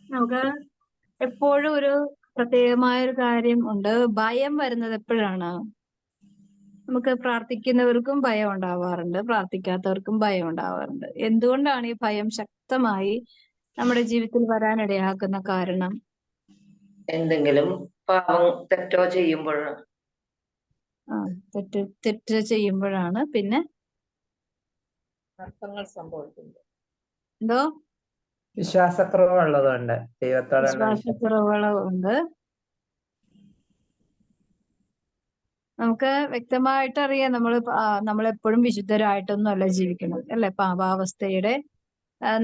നമുക്ക് എപ്പോഴും ഒരു പ്രത്യേകമായ ഒരു കാര്യം ഉണ്ട്. ഭയം വരുന്നത് എപ്പോഴാണ്? നമുക്ക് പ്രാർത്ഥിക്കുന്നവർക്കും ഭയം ഉണ്ടാവാറുണ്ട്, പ്രാർത്ഥിക്കാത്തവർക്കും ഭയം ഉണ്ടാവാറുണ്ട്. എന്തുകൊണ്ടാണ് ഈ ഭയം ശക്തമായി നമ്മുടെ ജീവിതത്തിൽ വരാനിടയാക്കുന്ന കാരണം? എന്തെങ്കിലും പാപം തെറ്റോ ചെയ്യുമ്പോഴാണ്. തെറ്റ് ചെയ്യുമ്പോഴാണ്. പിന്നെ നഷ്ടങ്ങൾ സംഭവിക്കുന്നത്. എന്തോ? വിശ്വാസക്കുറവുള്ളതുകൊണ്ട്, ദൈവത്തോടുള്ള വിശ്വാസക്കുറവുകളുണ്ട്. നമുക്ക് വ്യക്തമായിട്ട് അറിയാം, നമ്മളെപ്പോഴും വിശുദ്ധരായിട്ടൊന്നും അല്ല ജീവിക്കുന്നത്, അല്ലെ? പാപാവസ്ഥയുടെ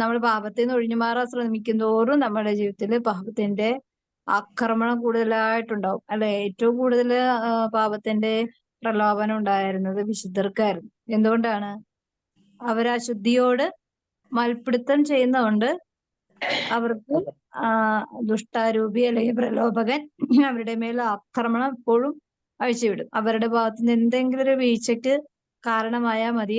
നമ്മൾ പാപത്തിൽ നിന്ന് ഒഴിഞ്ഞു മാറാൻ ശ്രമിക്കുന്തോറും നമ്മുടെ ജീവിതത്തിൽ പാപത്തിന്റെ ആക്രമണം കൂടുതലായിട്ടുണ്ടാവും, അല്ലെ? ഏറ്റവും കൂടുതൽ പാപത്തിന്റെ പ്രലോഭനം ഉണ്ടായിരുന്നത് വിശുദ്ധർക്കായിരുന്നു. എന്തുകൊണ്ടാണ്? അവരാ ശുദ്ധിയോട് മൽപിടുത്തം ചെയ്യുന്നതുകൊണ്ട് അവർക്ക് ദുഷ്ടാരൂപി അല്ലെങ്കിൽ പ്രലോഭകൻ അവരുടെ മേൽ ആക്രമണം എപ്പോഴും അഴിച്ചുവിടും. അവരുടെ ഭാഗത്ത് നിന്ന് എന്തെങ്കിലും ഒരു വീഴ്ചയ്ക്ക് കാരണമായാൽ മതി,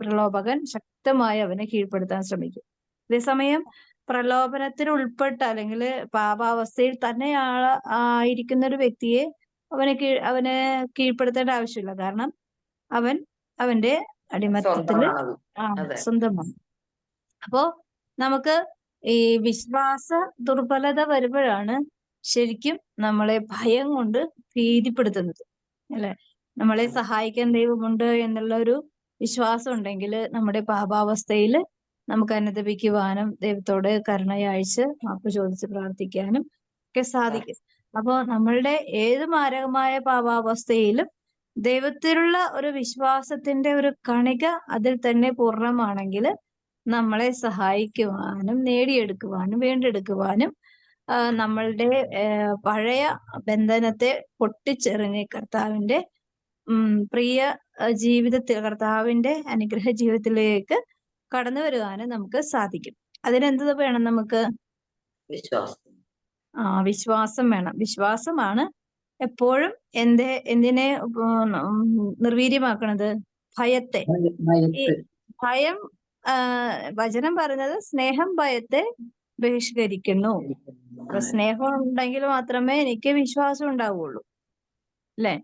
പ്രലോഭകൻ ശക്തമായി അവനെ കീഴ്പ്പെടുത്താൻ ശ്രമിക്കും. അതേസമയം പ്രലോഭനത്തിൽ ഉൾപ്പെട്ട അല്ലെങ്കിൽ പാപാവസ്ഥയിൽ തന്നെ ആയിരിക്കുന്ന ഒരു വ്യക്തിയെ അവനെ കീഴ്പ്പെടുത്തേണ്ട ആവശ്യമില്ല. കാരണം അവൻ അവന്റെ അടിമത്തത്തില് സ്വന്തമാണ്. അപ്പോ നമുക്ക് ഈ വിശ്വാസ ദുർബലത വരുമ്പോഴാണ് ശരിക്കും നമ്മളെ ഭയം കൊണ്ട് ഭീതിപ്പെടുത്തുന്നത്, അല്ലെ? നമ്മളെ സഹായിക്കാൻ ദൈവമുണ്ട് എന്നുള്ള ഒരു വിശ്വാസം ഉണ്ടെങ്കിൽ നമ്മുടെ പാപാവസ്ഥയിൽ നമുക്ക് അനുതപിക്കുവാനും ദൈവത്തോട് കരുണയാഴ്ച മാപ്പ് ചോദിച്ച് പ്രാർത്ഥിക്കാനും ഒക്കെ സാധിക്കും. അപ്പോ നമ്മളുടെ ഏത് മാരകമായ പാപാവസ്ഥയിലും ദൈവത്തിലുള്ള ഒരു വിശ്വാസത്തിന്റെ ഒരു കണിക അതിൽ തന്നെ പൂർണ്ണമാണെങ്കിൽ നമ്മളെ സഹായിക്കുവാനും നേടിയെടുക്കുവാനും വീണ്ടെടുക്കുവാനും നമ്മളുടെ പഴയ ബന്ധനത്തെ പൊട്ടിച്ചെറിഞ്ഞ് കർത്താവിന്റെ പ്രിയ ജീവിതത്തിൽ, കർത്താവിന്റെ അനുഗ്രഹ ജീവിതത്തിലേക്ക് കടന്നു വരുവാനും നമുക്ക് സാധിക്കും. അതിനെന്ത് വേണം? നമുക്ക് വിശ്വാസം വേണം. വിശ്വാസമാണ് എപ്പോഴും എന്തിനെ നിർവീര്യമാക്കണത്? ഭയത്തെ. ഈ ഭയം, വചനം പറഞ്ഞത് സ്നേഹം ഭയത്തെ ബഹിഷ്കരിക്കുന്നു. അപ്പൊ സ്നേഹം ഉണ്ടെങ്കിൽ മാത്രമേ എനിക്ക് വിശ്വാസം ഉണ്ടാവുള്ളൂ, അല്ലെ?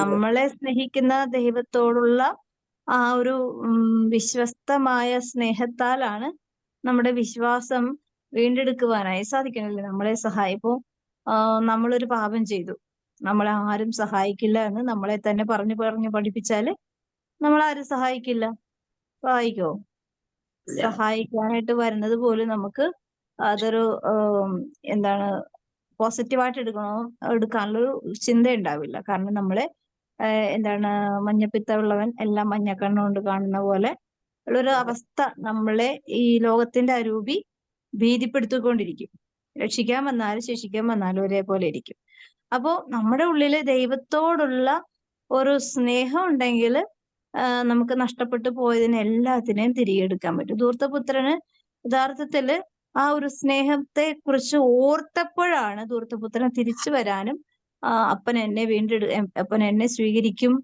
നമ്മളെ സ്നേഹിക്കുന്ന ദൈവത്തോടുള്ള ആ ഒരു വിശ്വസ്തമായ സ്നേഹത്താലാണ് നമ്മുടെ വിശ്വാസം വീണ്ടെടുക്കുവാനായി സാധിക്കണല്ലേ നമ്മളെ സഹായിപ്പോ. നമ്മളൊരു പാപം ചെയ്തു, നമ്മളെ ആരും സഹായിക്കില്ല എന്ന് നമ്മളെ തന്നെ പറഞ്ഞു പഠിപ്പിച്ചാല് നമ്മളാരും സഹായിക്കില്ല. സഹായിക്കോ? സഹായിക്കാനായിട്ട് വരുന്നത് പോലും നമുക്ക് അതൊരു എന്താണ്, പോസിറ്റീവായിട്ട് എടുക്കാനുള്ളൊരു ചിന്ത ഉണ്ടാവില്ല. കാരണം നമ്മളെ മഞ്ഞപ്പിത്തമുള്ളവൻ എല്ലാം മഞ്ഞക്കണ്ണുകൊണ്ട് കാണുന്ന പോലെ ഉള്ളൊരു അവസ്ഥ നമ്മളെ ഈ ലോകത്തിന്റെ അരൂപി ഭീതിപ്പെടുത്തിക്കൊണ്ടിരിക്കും. രക്ഷിക്കാൻ വന്നാലും ശിക്ഷിക്കാൻ വന്നാലും ഒരേപോലെ ഇരിക്കും. അപ്പോ നമ്മുടെ ഉള്ളില് ദൈവത്തോടുള്ള ഒരു സ്നേഹം ഉണ്ടെങ്കിൽ നമുക്ക് നഷ്ടപ്പെട്ടു പോയതിനെ എല്ലാത്തിനെയും തിരികെ എടുക്കാൻ പറ്റും. ധൂർത്തപുത്രന് യഥാർത്ഥത്തില് ആ ഒരു സ്നേഹത്തെ കുറിച്ച് ഓർത്തപ്പോഴാണ് ധൂർത്തപുത്രൻ തിരിച്ചു വരാനും അപ്പൻ എന്നെ സ്വീകരിക്കും,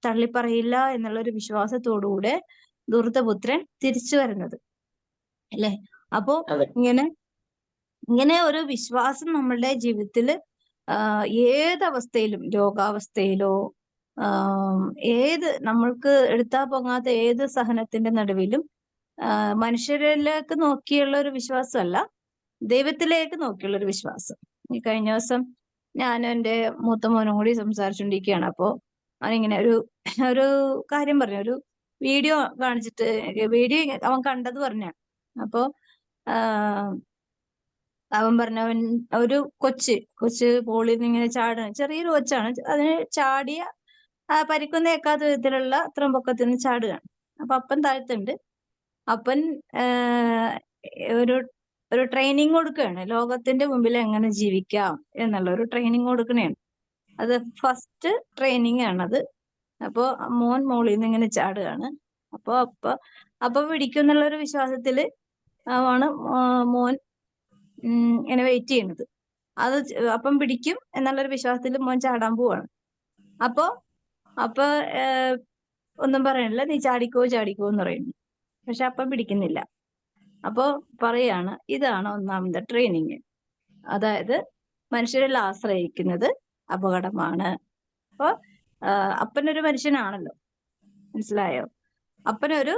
തള്ളിപ്പറയില്ല എന്നുള്ളൊരു വിശ്വാസത്തോടുകൂടെ ധൂർത്തപുത്രൻ തിരിച്ചു വരുന്നത്, അല്ലെ? അപ്പോ ഇങ്ങനെ ഒരു വിശ്വാസം നമ്മളുടെ ജീവിതത്തിൽ ഏതവസ്ഥയിലും, രോഗാവസ്ഥയിലോ നമ്മൾക്ക് എടുത്താ പൊങ്ങാത്ത ഏത് സഹനത്തിന്റെ നടുവിലും മനുഷ്യരിലേക്ക് നോക്കിയുള്ള ഒരു വിശ്വാസമല്ല, ദൈവത്തിലേക്ക് നോക്കിയുള്ള ഒരു വിശ്വാസം. ഈ കഴിഞ്ഞ ദിവസം ഞാനും എൻ്റെ മൂത്ത മോനും കൂടി സംസാരിച്ചുകൊണ്ടിരിക്കുകയാണ്. അപ്പോ അവനിങ്ങനെ ഒരു കാര്യം പറഞ്ഞു, ഒരു വീഡിയോ കാണിച്ചിട്ട്, വീഡിയോ അവൻ കണ്ടത് പറഞ്ഞാണ്. അപ്പോ അവൻ പറഞ്ഞു, ഒരു കൊച്ച് പോളിൽ നിന്ന് ഇങ്ങനെ ചാടുക, ചെറിയൊരു കൊച്ചാണ്, അതിന് ചാടിയ പരിക്കൊന്നും ഏക്കാത്ത വിധത്തിലുള്ള അത്രയും പൊക്കത്തിൽ നിന്ന് ചാടുകയാണ്. അപ്പൊ അപ്പൻ താഴത്തുണ്ട്. അപ്പൻ ഒരു ട്രെയിനിങ് കൊടുക്കുകയാണ്, ലോകത്തിന്റെ മുമ്പിൽ എങ്ങനെ ജീവിക്കാം എന്നുള്ള ഒരു ട്രെയിനിങ് കൊടുക്കണേണ്. അത് ഫസ്റ്റ് ട്രെയിനിങ് ആണത്. അപ്പോ മോൻ മോളിൽ നിന്ന് ഇങ്ങനെ ചാടുകയാണ്. അപ്പൊ പിടിക്കും എന്നുള്ള ഒരു വിശ്വാസത്തില് ആണ് മോൻ ഇങ്ങനെ വെയിറ്റ് ചെയ്യുന്നത്. അപ്പം പിടിക്കും എന്നുള്ളൊരു വിശ്വാസത്തിൽ മോൻ ചാടാൻ പോവാണ്. അപ്പൊ ഒന്നും പറയണില്ല, നീ ചാടിക്കോ എന്ന് പറയുന്നു. പക്ഷെ അപ്പം പിടിക്കുന്നില്ല. അപ്പോ പറയാണ് ഇതാണ് ഒന്നാമത്തെ ട്രെയിനിങ്. അതായത് മനുഷ്യരിൽ ആശ്രയിക്കുന്നത് അപകടമാണ്. അപ്പൊ അപ്പനൊരു മനുഷ്യനാണല്ലോ, മനസ്സിലായോ? അപ്പനൊരു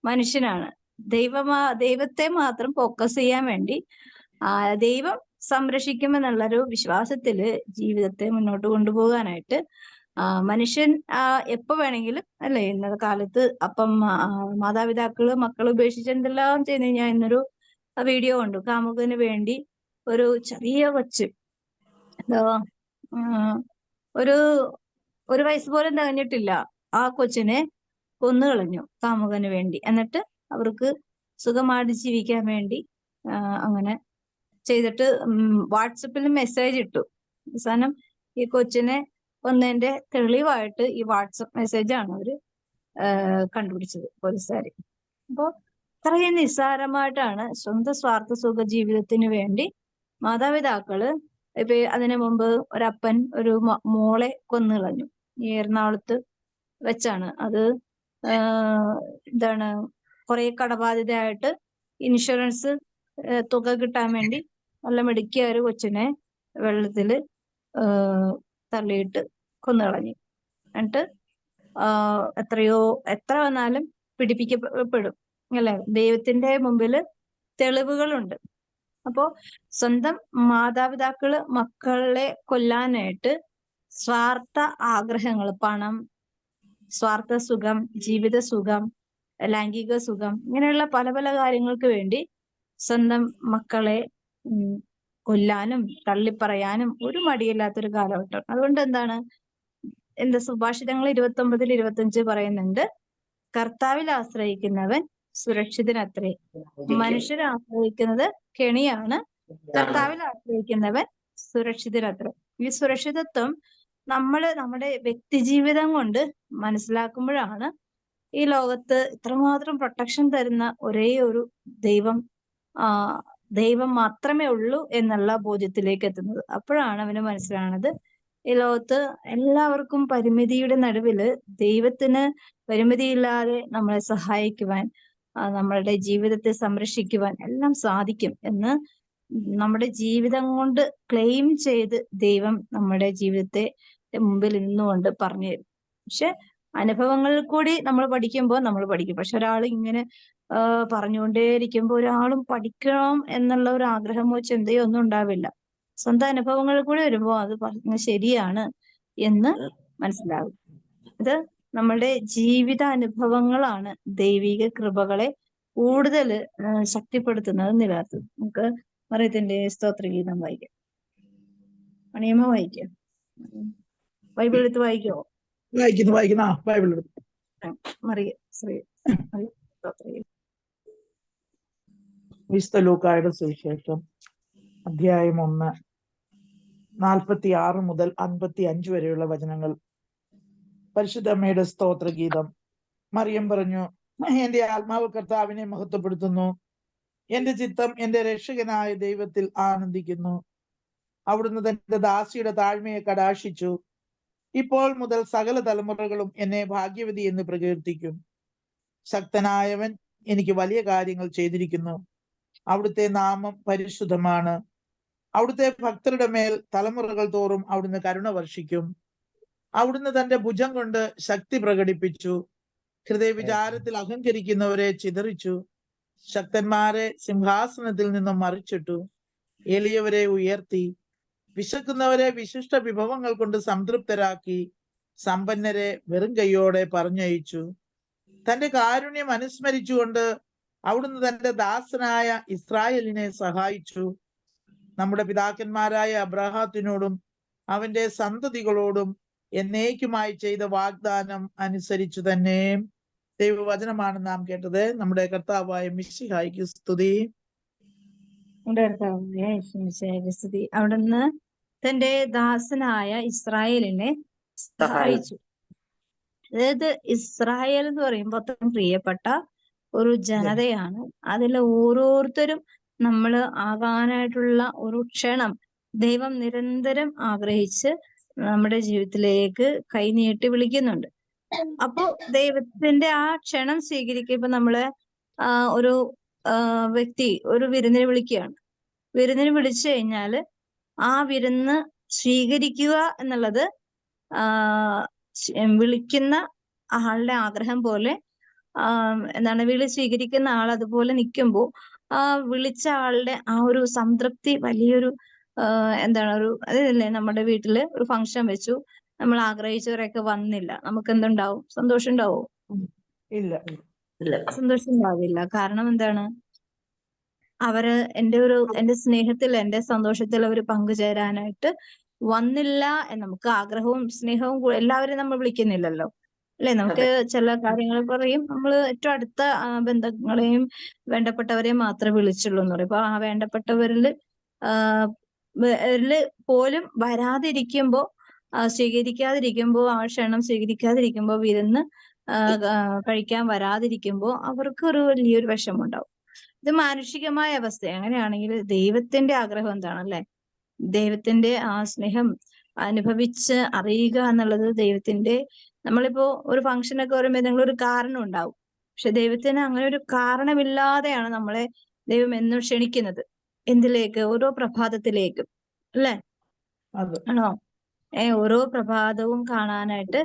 മനുഷ്യനാണ്. ദൈവത്തെ മാത്രം ഫോക്കസ് ചെയ്യാൻ വേണ്ടി ദൈവം സംരക്ഷിക്കുമെന്നുള്ളൊരു വിശ്വാസത്തില് ജീവിതത്തെ മുന്നോട്ട് കൊണ്ടുപോകാനായിട്ട് മനുഷ്യൻ എപ്പോ വേണമെങ്കിലും അല്ലെ, ഇന്നത്തെ കാലത്ത് അപ്പം മാതാപിതാക്കള് മക്കളെ ഉപേക്ഷിച്ച് എന്തെല്ലാം ചെയ്യുന്നു. ഞാൻ ഇന്നൊരു വീഡിയോ കണ്ടു. കാമുകന് വേണ്ടി ഒരു ചെറിയ കൊച്ച്, എന്താ ഒരു ഒരു വയസ്സ് പോലും തികഞ്ഞിട്ടില്ല, ആ കൊച്ചിനെ കൊന്നുകളഞ്ഞു കാമുകന് വേണ്ടി. എന്നിട്ട് അവർക്ക് സുഖമായിട്ട് ജീവിക്കാൻ വേണ്ടി അങ്ങനെ ചെയ്തിട്ട് വാട്സപ്പിൽ മെസ്സേജ് ഇട്ടു. അവസാനം ഈ കൊച്ചിനെ കൊന്നതിന്റെ തെളിവായിട്ട് ഈ വാട്സപ്പ് മെസ്സേജാണ് അവര് കണ്ടുപിടിച്ചത് പോലീസുകാര്. അപ്പോ ഇത്രയും നിസ്സാരമായിട്ടാണ് സ്വന്തം സ്വാർത്ഥ സുഖ ജീവിതത്തിന് വേണ്ടി മാതാപിതാക്കള് ഇപ്പൊ അതിനു മുമ്പ് ഒരപ്പൻ ഒരു മോളെ കൊന്നുകളഞ്ഞു. ഈ എറണാകുളത്ത് വെച്ചാണ് അത്. എന്താണ്, കുറെ കടബാധിതയായിട്ട് ഇൻഷുറൻസ് തുക കിട്ടാൻ വേണ്ടി നല്ല മിടുക്കിയ ഒരു കൊച്ചിനെ വെള്ളത്തില് തള്ളിയിട്ട് കൊന്നുകളഞ്ഞു. എന്നിട്ട് എത്ര വന്നാലും പിടിപ്പിക്കപ്പെടും അല്ലെ? ദൈവത്തിന്റെ മുമ്പില് തെളിവുകളുണ്ട്. അപ്പോ സ്വന്തം മാതാപിതാക്കള് മക്കളെ കൊല്ലാനായിട്ട് സ്വാർത്ഥ ആഗ്രഹങ്ങൾ, പണം, സ്വാർത്ഥ സുഖം, ജീവിത സുഖം, ലൈംഗിക സുഖം, ഇങ്ങനെയുള്ള പല പല കാര്യങ്ങൾക്ക് വേണ്ടി സ്വന്തം മക്കളെ കൊല്ലാനും തള്ളിപ്പറയാനും ഒരു മടിയില്ലാത്തൊരു കാലഘട്ടം. അതുകൊണ്ട് എന്താണ്, സുഭാഷിതങ്ങൾ 29:25 പറയുന്നുണ്ട്, കർത്താവിൽ ആശ്രയിക്കുന്നവൻ സുരക്ഷിതനത്രേ. മനുഷ്യരെ ആശ്രയിക്കുന്നത് കെണിയാണ്, കർത്താവിൽ ആശ്രയിക്കുന്നവൻ സുരക്ഷിതനത്രേ. ഈ സുരക്ഷിതത്വം നമ്മുടെ വ്യക്തി ജീവിതം കൊണ്ട് മനസ്സിലാക്കുമ്പോഴാണ് ഈ ലോകത്ത് ഇത്രമാത്രം പ്രൊട്ടക്ഷൻ തരുന്ന ഒരേ ഒരു ദൈവം മാത്രമേ ഉള്ളൂ എന്നുള്ള ബോധ്യത്തിലേക്ക് എത്തുന്നത്. അപ്പോഴാണ് അവന് മനസ്സിലാവുന്നത് ഈ ലോകത്ത് എല്ലാവർക്കും പരിമിതിയുടെ നടുവില് ദൈവത്തിന് പരിമിതിയില്ലാതെ നമ്മളെ സഹായിക്കുവാൻ, നമ്മളുടെ ജീവിതത്തെ സംരക്ഷിക്കുവാൻ എല്ലാം സാധിക്കും എന്ന് നമ്മുടെ ജീവിതം കൊണ്ട് ക്ലെയിം ചെയ്ത് ദൈവം നമ്മുടെ ജീവിതത്തെ മുമ്പിൽ നിന്നുകൊണ്ട് പറഞ്ഞു തരും. പക്ഷെ അനുഭവങ്ങളിൽ കൂടി നമ്മൾ പഠിക്കുമ്പോൾ നമ്മൾ പഠിക്കും. പക്ഷെ ഒരാൾ ഇങ്ങനെ പറഞ്ഞുകൊണ്ടേയിരിക്കുമ്പോൾ ഒരാളും പഠിക്കണം എന്നുള്ള ഒരു ആഗ്രഹമോ ചിന്തയോ ഒന്നും ഉണ്ടാവില്ല. സ്വന്തം അനുഭവങ്ങളിൽ കൂടി വരുമ്പോൾ അത് പറഞ്ഞ ശരിയാണ് എന്ന് മനസ്സിലാകും. ഇത് നമ്മളുടെ ജീവിത അനുഭവങ്ങളാണ് ദൈവിക കൃപകളെ കൂടുതൽ ശക്തിപ്പെടുത്തുന്നത്, നിലനിർത്തുന്നത്. നമുക്ക് മറിയത്തിന്റെ സ്തോത്രഗീതം വായിക്കാം. മണിയമ്മ വായിക്കാം. ബൈബിൾ എടുത്ത് വായിക്കോ? വായിക്കുന്ന ബൈബിൾ എടുത്ത്. മറിയ ശ്രീ സ്തോത്രഗീതം. വിശുദ്ധ ലൂക്കായുടെ സുവിശേഷം അധ്യായം 1, 46 മുതൽ 55 വരെയുള്ള വചനങ്ങൾ. പരിശുദ്ധ അമ്മയുടെ സ്തോത്രഗീതം. മറിയം പറഞ്ഞു, എന്റെ ആത്മാവ് കർത്താവിനെ മഹത്വപ്പെടുത്തുന്നു, എന്റെ ചിത്തം എന്റെ രക്ഷകനായ ദൈവത്തിൽ ആനന്ദിക്കുന്നു. അവിടുന്ന് തന്റെ ദാസിയുടെ താഴ്മയെ കടാക്ഷിച്ചു. ഇപ്പോൾ മുതൽ സകല തലമുറകളും എന്നെ ഭാഗ്യവതി എന്ന് പ്രകീർത്തിക്കും. ശക്തനായവൻ എനിക്ക് വലിയ കാര്യങ്ങൾ ചെയ്തിരിക്കുന്നു. അവിടുത്തെ നാമം പരിശുദ്ധമാണ്. അവിടുത്തെ ഭക്തരുടെ മേൽ തലമുറകൾ തോറും അവിടുന്ന് കരുണ വർഷിക്കും. അവിടുന്ന് തന്റെ ഭുജം കൊണ്ട് ശക്തി പ്രകടിപ്പിച്ചു. ഹൃദയവിചാരത്തിൽ അഹങ്കരിക്കുന്നവരെ ചിതറിച്ചു. ശക്തന്മാരെ സിംഹാസനത്തിൽ നിന്നും മറിച്ചിട്ടു. എളിയവരെ ഉയർത്തി. വിശക്കുന്നവരെ വിശിഷ്ട വിഭവങ്ങൾ കൊണ്ട് സംതൃപ്തരാക്കി. സമ്പന്നരെ വെറും കൈയോടെ പറഞ്ഞയച്ചു. തന്റെ കാരുണ്യം അനുസ്മരിച്ചുകൊണ്ട് അവിടുന്ന് തന്റെ ദാസനായ ഇസ്രായേലിനെ സഹായിച്ചു. നമ്മുടെ പിതാക്കന്മാരായ അബ്രാഹാത്തിനോടും അവന്റെ സന്തതികളോടും എന്നേക്കുമായി ചെയ്ത വാഗ്ദാനം അനുസരിച്ചു തന്നെ. ദൈവവചനമാണ് നാം കേട്ടത്. നമ്മുടെ കർത്താവായ മിശിഹായ്ക്ക് സ്തുതി. അവിടുന്ന് തന്റെ ദാസനായ ഇസ്രായേലിനെ സഹായിച്ചു. അതായത് ഇസ്രായേൽ എന്ന് പറയുമ്പോൾ അത്രയും പ്രിയപ്പെട്ട ഒരു ജനതയാണ്. അതിൽ ഓരോരുത്തരും നമ്മൾ ആകാനായിട്ടുള്ള ഒരു ക്ഷണം ദൈവം നിരന്തരം ആഗ്രഹിച്ച് നമ്മുടെ ജീവിതത്തിലേക്ക് കൈനീട്ടി വിളിക്കുന്നുണ്ട്. അപ്പോ ദൈവത്തിന്റെ ആ ക്ഷണം സ്വീകരിക്കുമ്പോ നമ്മള് ഒരു വ്യക്തി ഒരു വിരുന്നിന് വിളിക്കുകയാണ്. വിരുന്നിന് വിളിച്ചു കഴിഞ്ഞാല് ആ വിരുന്ന് സ്വീകരിക്കുക എന്നുള്ളത് വിളിക്കുന്ന ആളുടെ ആഗ്രഹം പോലെ എന്താണ് വിളി സ്വീകരിക്കുന്ന ആൾ അതുപോലെ നിൽക്കുമ്പോൾ ആ വിളിച്ച ആളുടെ ആ ഒരു സംതൃപ്തി വലിയൊരു എന്താണ് ഒരു അതല്ലേ, നമ്മുടെ വീട്ടില് ഒരു ഫംഗ്ഷൻ വെച്ചു, നമ്മൾ ആഗ്രഹിച്ചവരൊക്കെ വന്നില്ല, നമുക്ക് എന്തുണ്ടാവും? സന്തോഷം ഉണ്ടാവോ? ഇല്ല. സന്തോഷം ഉണ്ടാവില്ല. കാരണം എന്താണ്? അവര് എന്റെ സ്നേഹത്തിൽ, എന്റെ സന്തോഷത്തിൽ അവർ പങ്കുചേരാനായിട്ട് വന്നില്ല. നമുക്ക് ആഗ്രഹവും സ്നേഹവും എല്ലാവരും നമ്മൾ വിളിക്കുന്നില്ലല്ലോ, അല്ലെ? നമുക്ക് ചില കാര്യങ്ങൾ പറയും, നമ്മൾ ഏറ്റവും അടുത്ത ബന്ധങ്ങളെയും വേണ്ടപ്പെട്ടവരെയും മാത്രമേ വിളിച്ചുള്ളൂ എന്ന് പറയും. അപ്പൊ ആ വേണ്ടപ്പെട്ടവരില് പോലും വരാതിരിക്കുമ്പോ, സ്വീകരിക്കാതിരിക്കുമ്പോ, ആ ക്ഷണം സ്വീകരിക്കാതിരിക്കുമ്പോ, വിരുന്ന് കഴിക്കാൻ വരാതിരിക്കുമ്പോ അവർക്ക് ഒരു വലിയൊരു വിഷമമുണ്ടാവും. ഇത് മാനുഷികമായ അവസ്ഥ. അങ്ങനെയാണെങ്കിൽ ദൈവത്തിന്റെ ആഗ്രഹം എന്താണല്ലേ? ദൈവത്തിന്റെ ആ സ്നേഹം അനുഭവിച്ച് അറിയുക എന്നുള്ളത് ദൈവത്തിന്റെ, നമ്മളിപ്പോ ഒരു ഫംഗ്ഷനൊക്കെ വരുമ്പോൾ എന്തെങ്കിലും ഒരു കാരണം ഉണ്ടാവും. പക്ഷെ ദൈവത്തിന് അങ്ങനെ ഒരു കാരണമില്ലാതെയാണ് നമ്മളെ ദൈവം എന്നും ക്ഷണിക്കുന്നത്. എന്തിലേക്ക്? ഓരോ പ്രഭാതത്തിലേക്കും, അല്ലേ? ആണോ? ഓരോ പ്രഭാതവും കാണാനായിട്ട്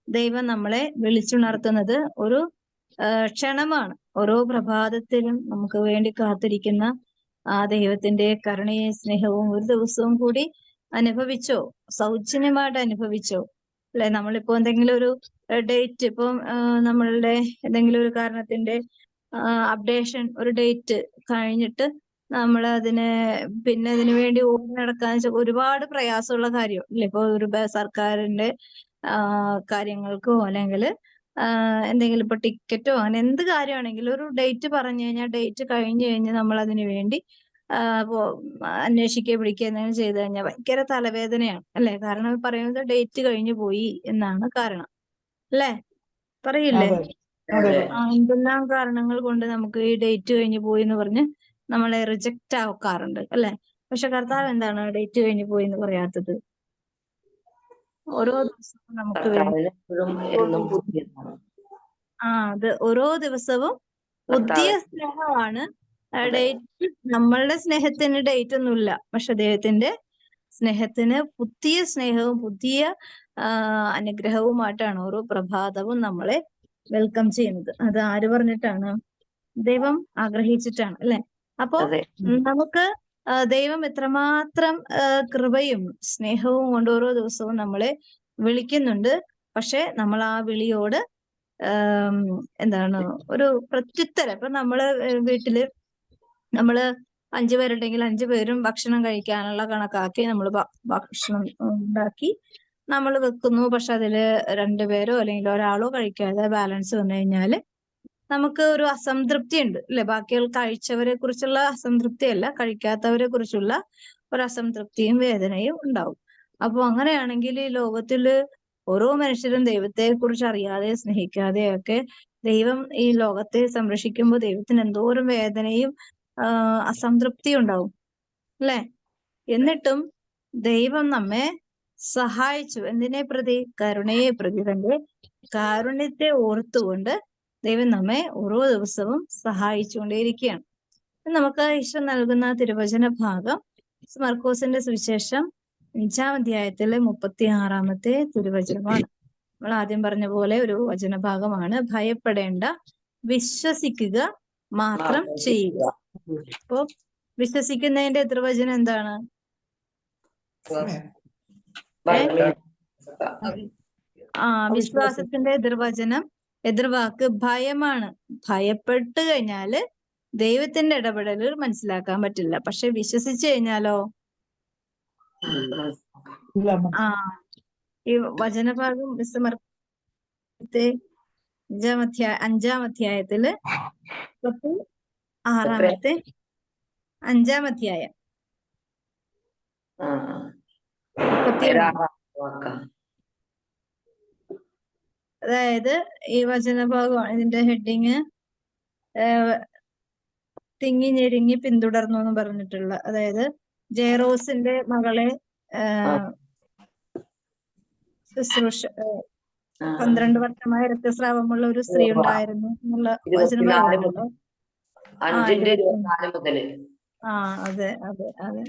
ദൈവം നമ്മളെ വിളിച്ചുണർത്തുന്നത് ഒരു ക്ഷണമാണ്. ഓരോ പ്രഭാതത്തിലും നമുക്ക് വേണ്ടി കാത്തിരിക്കുന്ന ആ ദൈവത്തിന്റെ കരുണയും സ്നേഹവും ഒരു ദിവസവും കൂടി അനുഭവിച്ചോ? സൗജന്യമായിട്ട് അനുഭവിച്ചോ? അല്ലെ? നമ്മളിപ്പോ എന്തെങ്കിലും ഒരു ഡേറ്റ്, ഇപ്പം നമ്മളുടെ എന്തെങ്കിലും ഒരു കാരണത്തിന്റെ അപ്ഡേഷൻ, ഒരു ഡേറ്റ് കഴിഞ്ഞിട്ട് നമ്മൾ പിന്നെ അതിനു വേണ്ടി ഓടി നടക്കാൻ ഒരുപാട് പ്രയാസമുള്ള കാര്യം അല്ലെ? ഇപ്പൊ ഒരു സർക്കാരിന്റെ കാര്യങ്ങൾക്കോ അല്ലെങ്കിൽ എന്തെങ്കിലും ഇപ്പൊ ടിക്കറ്റോ അങ്ങനെ എന്ത് കാര്യമാണെങ്കിലും ഒരു ഡേറ്റ് പറഞ്ഞു കഴിഞ്ഞാൽ ഡേറ്റ് കഴിഞ്ഞു കഴിഞ്ഞ് നമ്മൾ അതിനു വേണ്ടി അന്വേഷിക്കുക, പിടിക്കുക എന്തെങ്കിലും ചെയ്തു കഴിഞ്ഞാൽ ഭയങ്കര തലവേദനയാണ്, അല്ലെ? കാരണം പറയുന്നത് ഡേറ്റ് കഴിഞ്ഞു പോയി എന്നാണ് കാരണം, അല്ലെ? പറയില്ലേ? എന്തെല്ലാം കാരണങ്ങൾ കൊണ്ട് നമുക്ക് ഈ ഡേറ്റ് കഴിഞ്ഞു പോയി എന്ന് പറഞ്ഞ് നമ്മളെ റിജക്റ്റ് ആക്കാറുണ്ട്, അല്ലെ? പക്ഷെ കർത്താവ് എന്താണ് ഡേറ്റ് കഴിഞ്ഞു പോയി എന്ന് പറയാത്തത്? ഓരോ ദിവസവും നമുക്ക് വേണ്ടി അത് ഓരോ ദിവസവും പുതിയ സ്നേഹമാണ്. ഡേറ്റ്, നമ്മളുടെ സ്നേഹത്തിന് ഡേറ്റ് ഒന്നുമില്ല, പക്ഷെ ദൈവത്തിന്റെ സ്നേഹത്തിന് പുതിയ സ്നേഹവും പുതിയ അനുഗ്രഹവുമായിട്ടാണ് ഓരോ പ്രഭാതവും നമ്മളെ വെൽക്കം ചെയ്യുന്നത്. അത് ആര് പറഞ്ഞിട്ടാണ്? ദൈവം ആഗ്രഹിച്ചിട്ടാണ്, അല്ലെ? അപ്പോ നമുക്ക് ദൈവം എത്രമാത്രം കൃപയും സ്നേഹവും കൊണ്ട് ഓരോ ദിവസവും നമ്മളെ വിളിക്കുന്നുണ്ട്. പക്ഷെ നമ്മൾ ആ വിളിയോട് എന്താണ് ഒരു പ്രത്യുത്തരം. ഇപ്പൊ നമ്മള് വീട്ടില് 5 പേരുണ്ടെങ്കിൽ 5 പേരും ഭക്ഷണം കഴിക്കാനുള്ള കണക്കാക്കി നമ്മൾ ഭക്ഷണം ഉണ്ടാക്കി നമ്മൾ വെക്കുന്നു. പക്ഷെ അതില് 2 പേരോ അല്ലെങ്കിൽ ഒരാളോ കഴിക്കാതെ ബാലൻസ് വന്നു കഴിഞ്ഞാല് നമുക്ക് ഒരു അസംതൃപ്തി ഉണ്ട്, അല്ലെ? ബാക്കികൾ കഴിച്ചവരെ കുറിച്ചുള്ള അസംതൃപ്തി അല്ല, കഴിക്കാത്തവരെ കുറിച്ചുള്ള ഒരു അസംതൃപ്തിയും വേദനയും ഉണ്ടാവും. അപ്പൊ അങ്ങനെയാണെങ്കിൽ ഈ ലോകത്തില് ഓരോ മനുഷ്യരും ദൈവത്തെ കുറിച്ച് അറിയാതെ സ്നേഹിക്കാതെയൊക്കെ ദൈവം ഈ ലോകത്തെ സംരക്ഷിക്കുമ്പോൾ ദൈവത്തിന് എന്തോരം വേദനയും അസംതൃപ്തിയും ഉണ്ടാവും, അല്ലെ? എന്നിട്ടും ദൈവം നമ്മെ സഹായിച്ചു. എന്തിനെ പ്രതി? കരുണയെ പ്രതി. തന്റെ കാരുണ്യത്തെ ഓർത്തുകൊണ്ട് ദൈവം നമ്മെ ഓരോ ദിവസവും സഹായിച്ചുകൊണ്ടേയിരിക്കുകയാണ്. നമുക്ക് ഈശോ നൽകുന്ന തിരുവചന ഭാഗം മർക്കോസിന്റെ സുവിശേഷം 5-ാം അധ്യായത്തിലെ 36-ാമത്തെ തിരുവചനമാണ്. നമ്മൾ ആദ്യം പറഞ്ഞ പോലെ ഒരു വചനഭാഗമാണ്. ഭയപ്പെടേണ്ട, വിശ്വസിക്കുക മാത്രം ചെയ്യുക. അപ്പോ വിശ്വസിക്കുന്നതിന്റെ എതിർവചനം എന്താണ്? വിശ്വാസത്തിന്റെ എതിർവാക്ക് ഭയമാണ്. ഭയപ്പെട്ട് കഴിഞ്ഞാല് ദൈവത്തിന്റെ ഇടപെടലുകൾ മനസ്സിലാക്കാൻ പറ്റില്ല. പക്ഷെ വിശ്വസിച്ചു കഴിഞ്ഞാലോ ഈ വചനഭാഗം 5-ാം അധ്യായത്തില് 36-ാമത്തെ 5-ാം അധ്യായം 37. അതായത് ഈ വചനഭാഗമാണ് ഇതിന്റെ ഹെഡിങ് തിങ്ങി ഞെരുങ്ങി പിന്തുടർന്നു എന്ന് പറഞ്ഞിട്ടുള്ള. അതായത് ജെറോസിന്റെ മകളെ ശുശ്രൂഷ 12 വർഷമായ രക്തസ്രാവമുള്ള ഒരു സ്ത്രീ ഉണ്ടായിരുന്നു എന്നുള്ള വചനഭാഗമാണല്ലോ. 5-ന്റെ 25. 24 മുതല്. അതെ അതെ അതെ.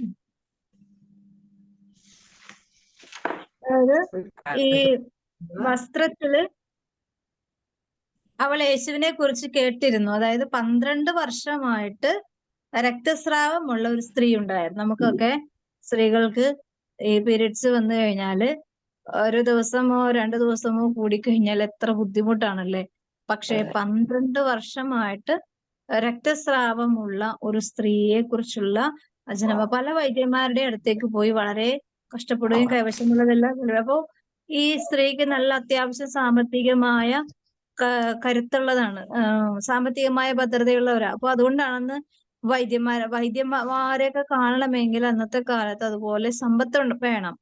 അതായത് ഈ വസ്ത്രത്തില് അവൾ യേശുവിനെ കുറിച്ച് കേട്ടിരുന്നു. അതായത് 12 വർഷമായിട്ട് രക്തസ്രാവമുള്ള ഒരു സ്ത്രീ ഉണ്ടായിരുന്നു. നമുക്കൊക്കെ സ്ത്രീകൾക്ക് ഈ പീരിയഡ്സ് വന്നു കഴിഞ്ഞാല് ഒരു ദിവസമോ 2 ദിവസമോ കൂടിക്കഴിഞ്ഞാൽ എത്ര ബുദ്ധിമുട്ടാണല്ലേ. പക്ഷെ 12 വർഷമായിട്ട് രക്തസ്രാവമുള്ള ഒരു സ്ത്രീയെ കുറിച്ചുള്ള വചനം പല വൈദ്യന്മാരുടെ അടുത്തേക്ക് പോയി വളരെ കഷ്ടപ്പെടുകയും കൈവശമുള്ളതെല്ലാം അപ്പോ ഈ സ്ത്രീക്ക് നല്ല അത്യാവശ്യം സാമ്പത്തികമായ കരുത്തുള്ളതാണ്, സാമ്പത്തികമായ ഭദ്രതയുള്ളവരാ. അപ്പൊ അതുകൊണ്ടാണെന്ന് വൈദ്യന്മാരെയൊക്കെ കാണണമെങ്കിൽ അന്നത്തെ കാലത്ത് അതുപോലെ സമ്പത്ത് വേണം.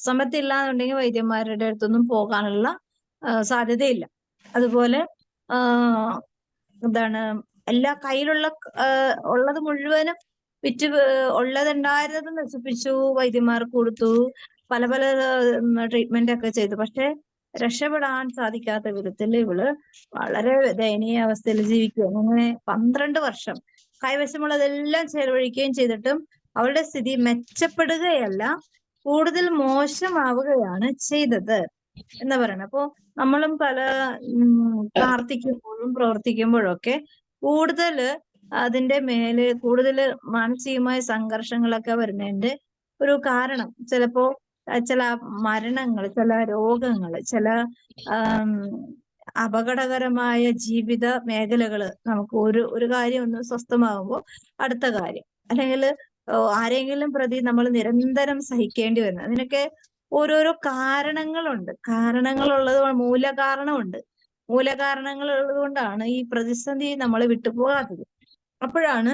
സമ്പത്തില്ലാന്നുണ്ടെങ്കിൽ വൈദ്യന്മാരുടെ അടുത്തൊന്നും പോകാനുള്ള സാധ്യതയില്ല. അതുപോലെ എന്താണ് എല്ലാ കയ്യിലുള്ള ഉള്ളത് മുഴുവനും വിറ്റ് ഉള്ളതുണ്ടായിരുന്നത് നശിപ്പിച്ചു, വൈദ്യന്മാർക്ക് കൊടുത്തു, പല പല ട്രീറ്റ്മെന്റ് ഒക്കെ ചെയ്തു. പക്ഷെ രക്ഷപ്പെടാൻ സാധിക്കാത്ത വിധത്തിൽ ഇവള് വളരെ ദയനീയ അവസ്ഥയിൽ ജീവിക്കുക. അങ്ങനെ 12 വർഷം കൈവശമുള്ളതെല്ലാം ചെലവഴിക്കുകയും ചെയ്തിട്ടും അവളുടെ സ്ഥിതി മെച്ചപ്പെടുകയല്ല, കൂടുതൽ മോശമാവുകയാണ് ചെയ്തത് എന്ന് പറയുന്നത്. അപ്പോ നമ്മളും പല പ്രാർത്ഥിക്കുമ്പോഴും പ്രവർത്തിക്കുമ്പോഴും ഒക്കെ കൂടുതൽ അതിന്റെ മേലെ കൂടുതൽ മാനസികമായ സംഘർഷങ്ങളൊക്കെ വരുന്നതിന്റെ ഒരു കാരണം ചിലപ്പോ ചില മരണങ്ങൾ, ചില രോഗങ്ങൾ, ചില അപകടകരമായ ജീവിത മേഖലകള് നമുക്ക് ഒരു കാര്യം ഒന്ന് സ്വസ്ഥമാകുമ്പോൾ അടുത്ത കാര്യം, അല്ലെങ്കിൽ ആരെങ്കിലും പ്രതി നമ്മൾ നിരന്തരം സഹിക്കേണ്ടി വരുന്നത്, അതിനൊക്കെ ഓരോരോ കാരണങ്ങളുണ്ട്. കാരണങ്ങളുള്ളത് മൂലകാരണമുണ്ട്. മൂലകാരണങ്ങൾ ഉള്ളത് കൊണ്ടാണ് ഈ പ്രതിസന്ധി നമ്മളെ വിട്ടുപോകാത്തത്. അപ്പോഴാണ്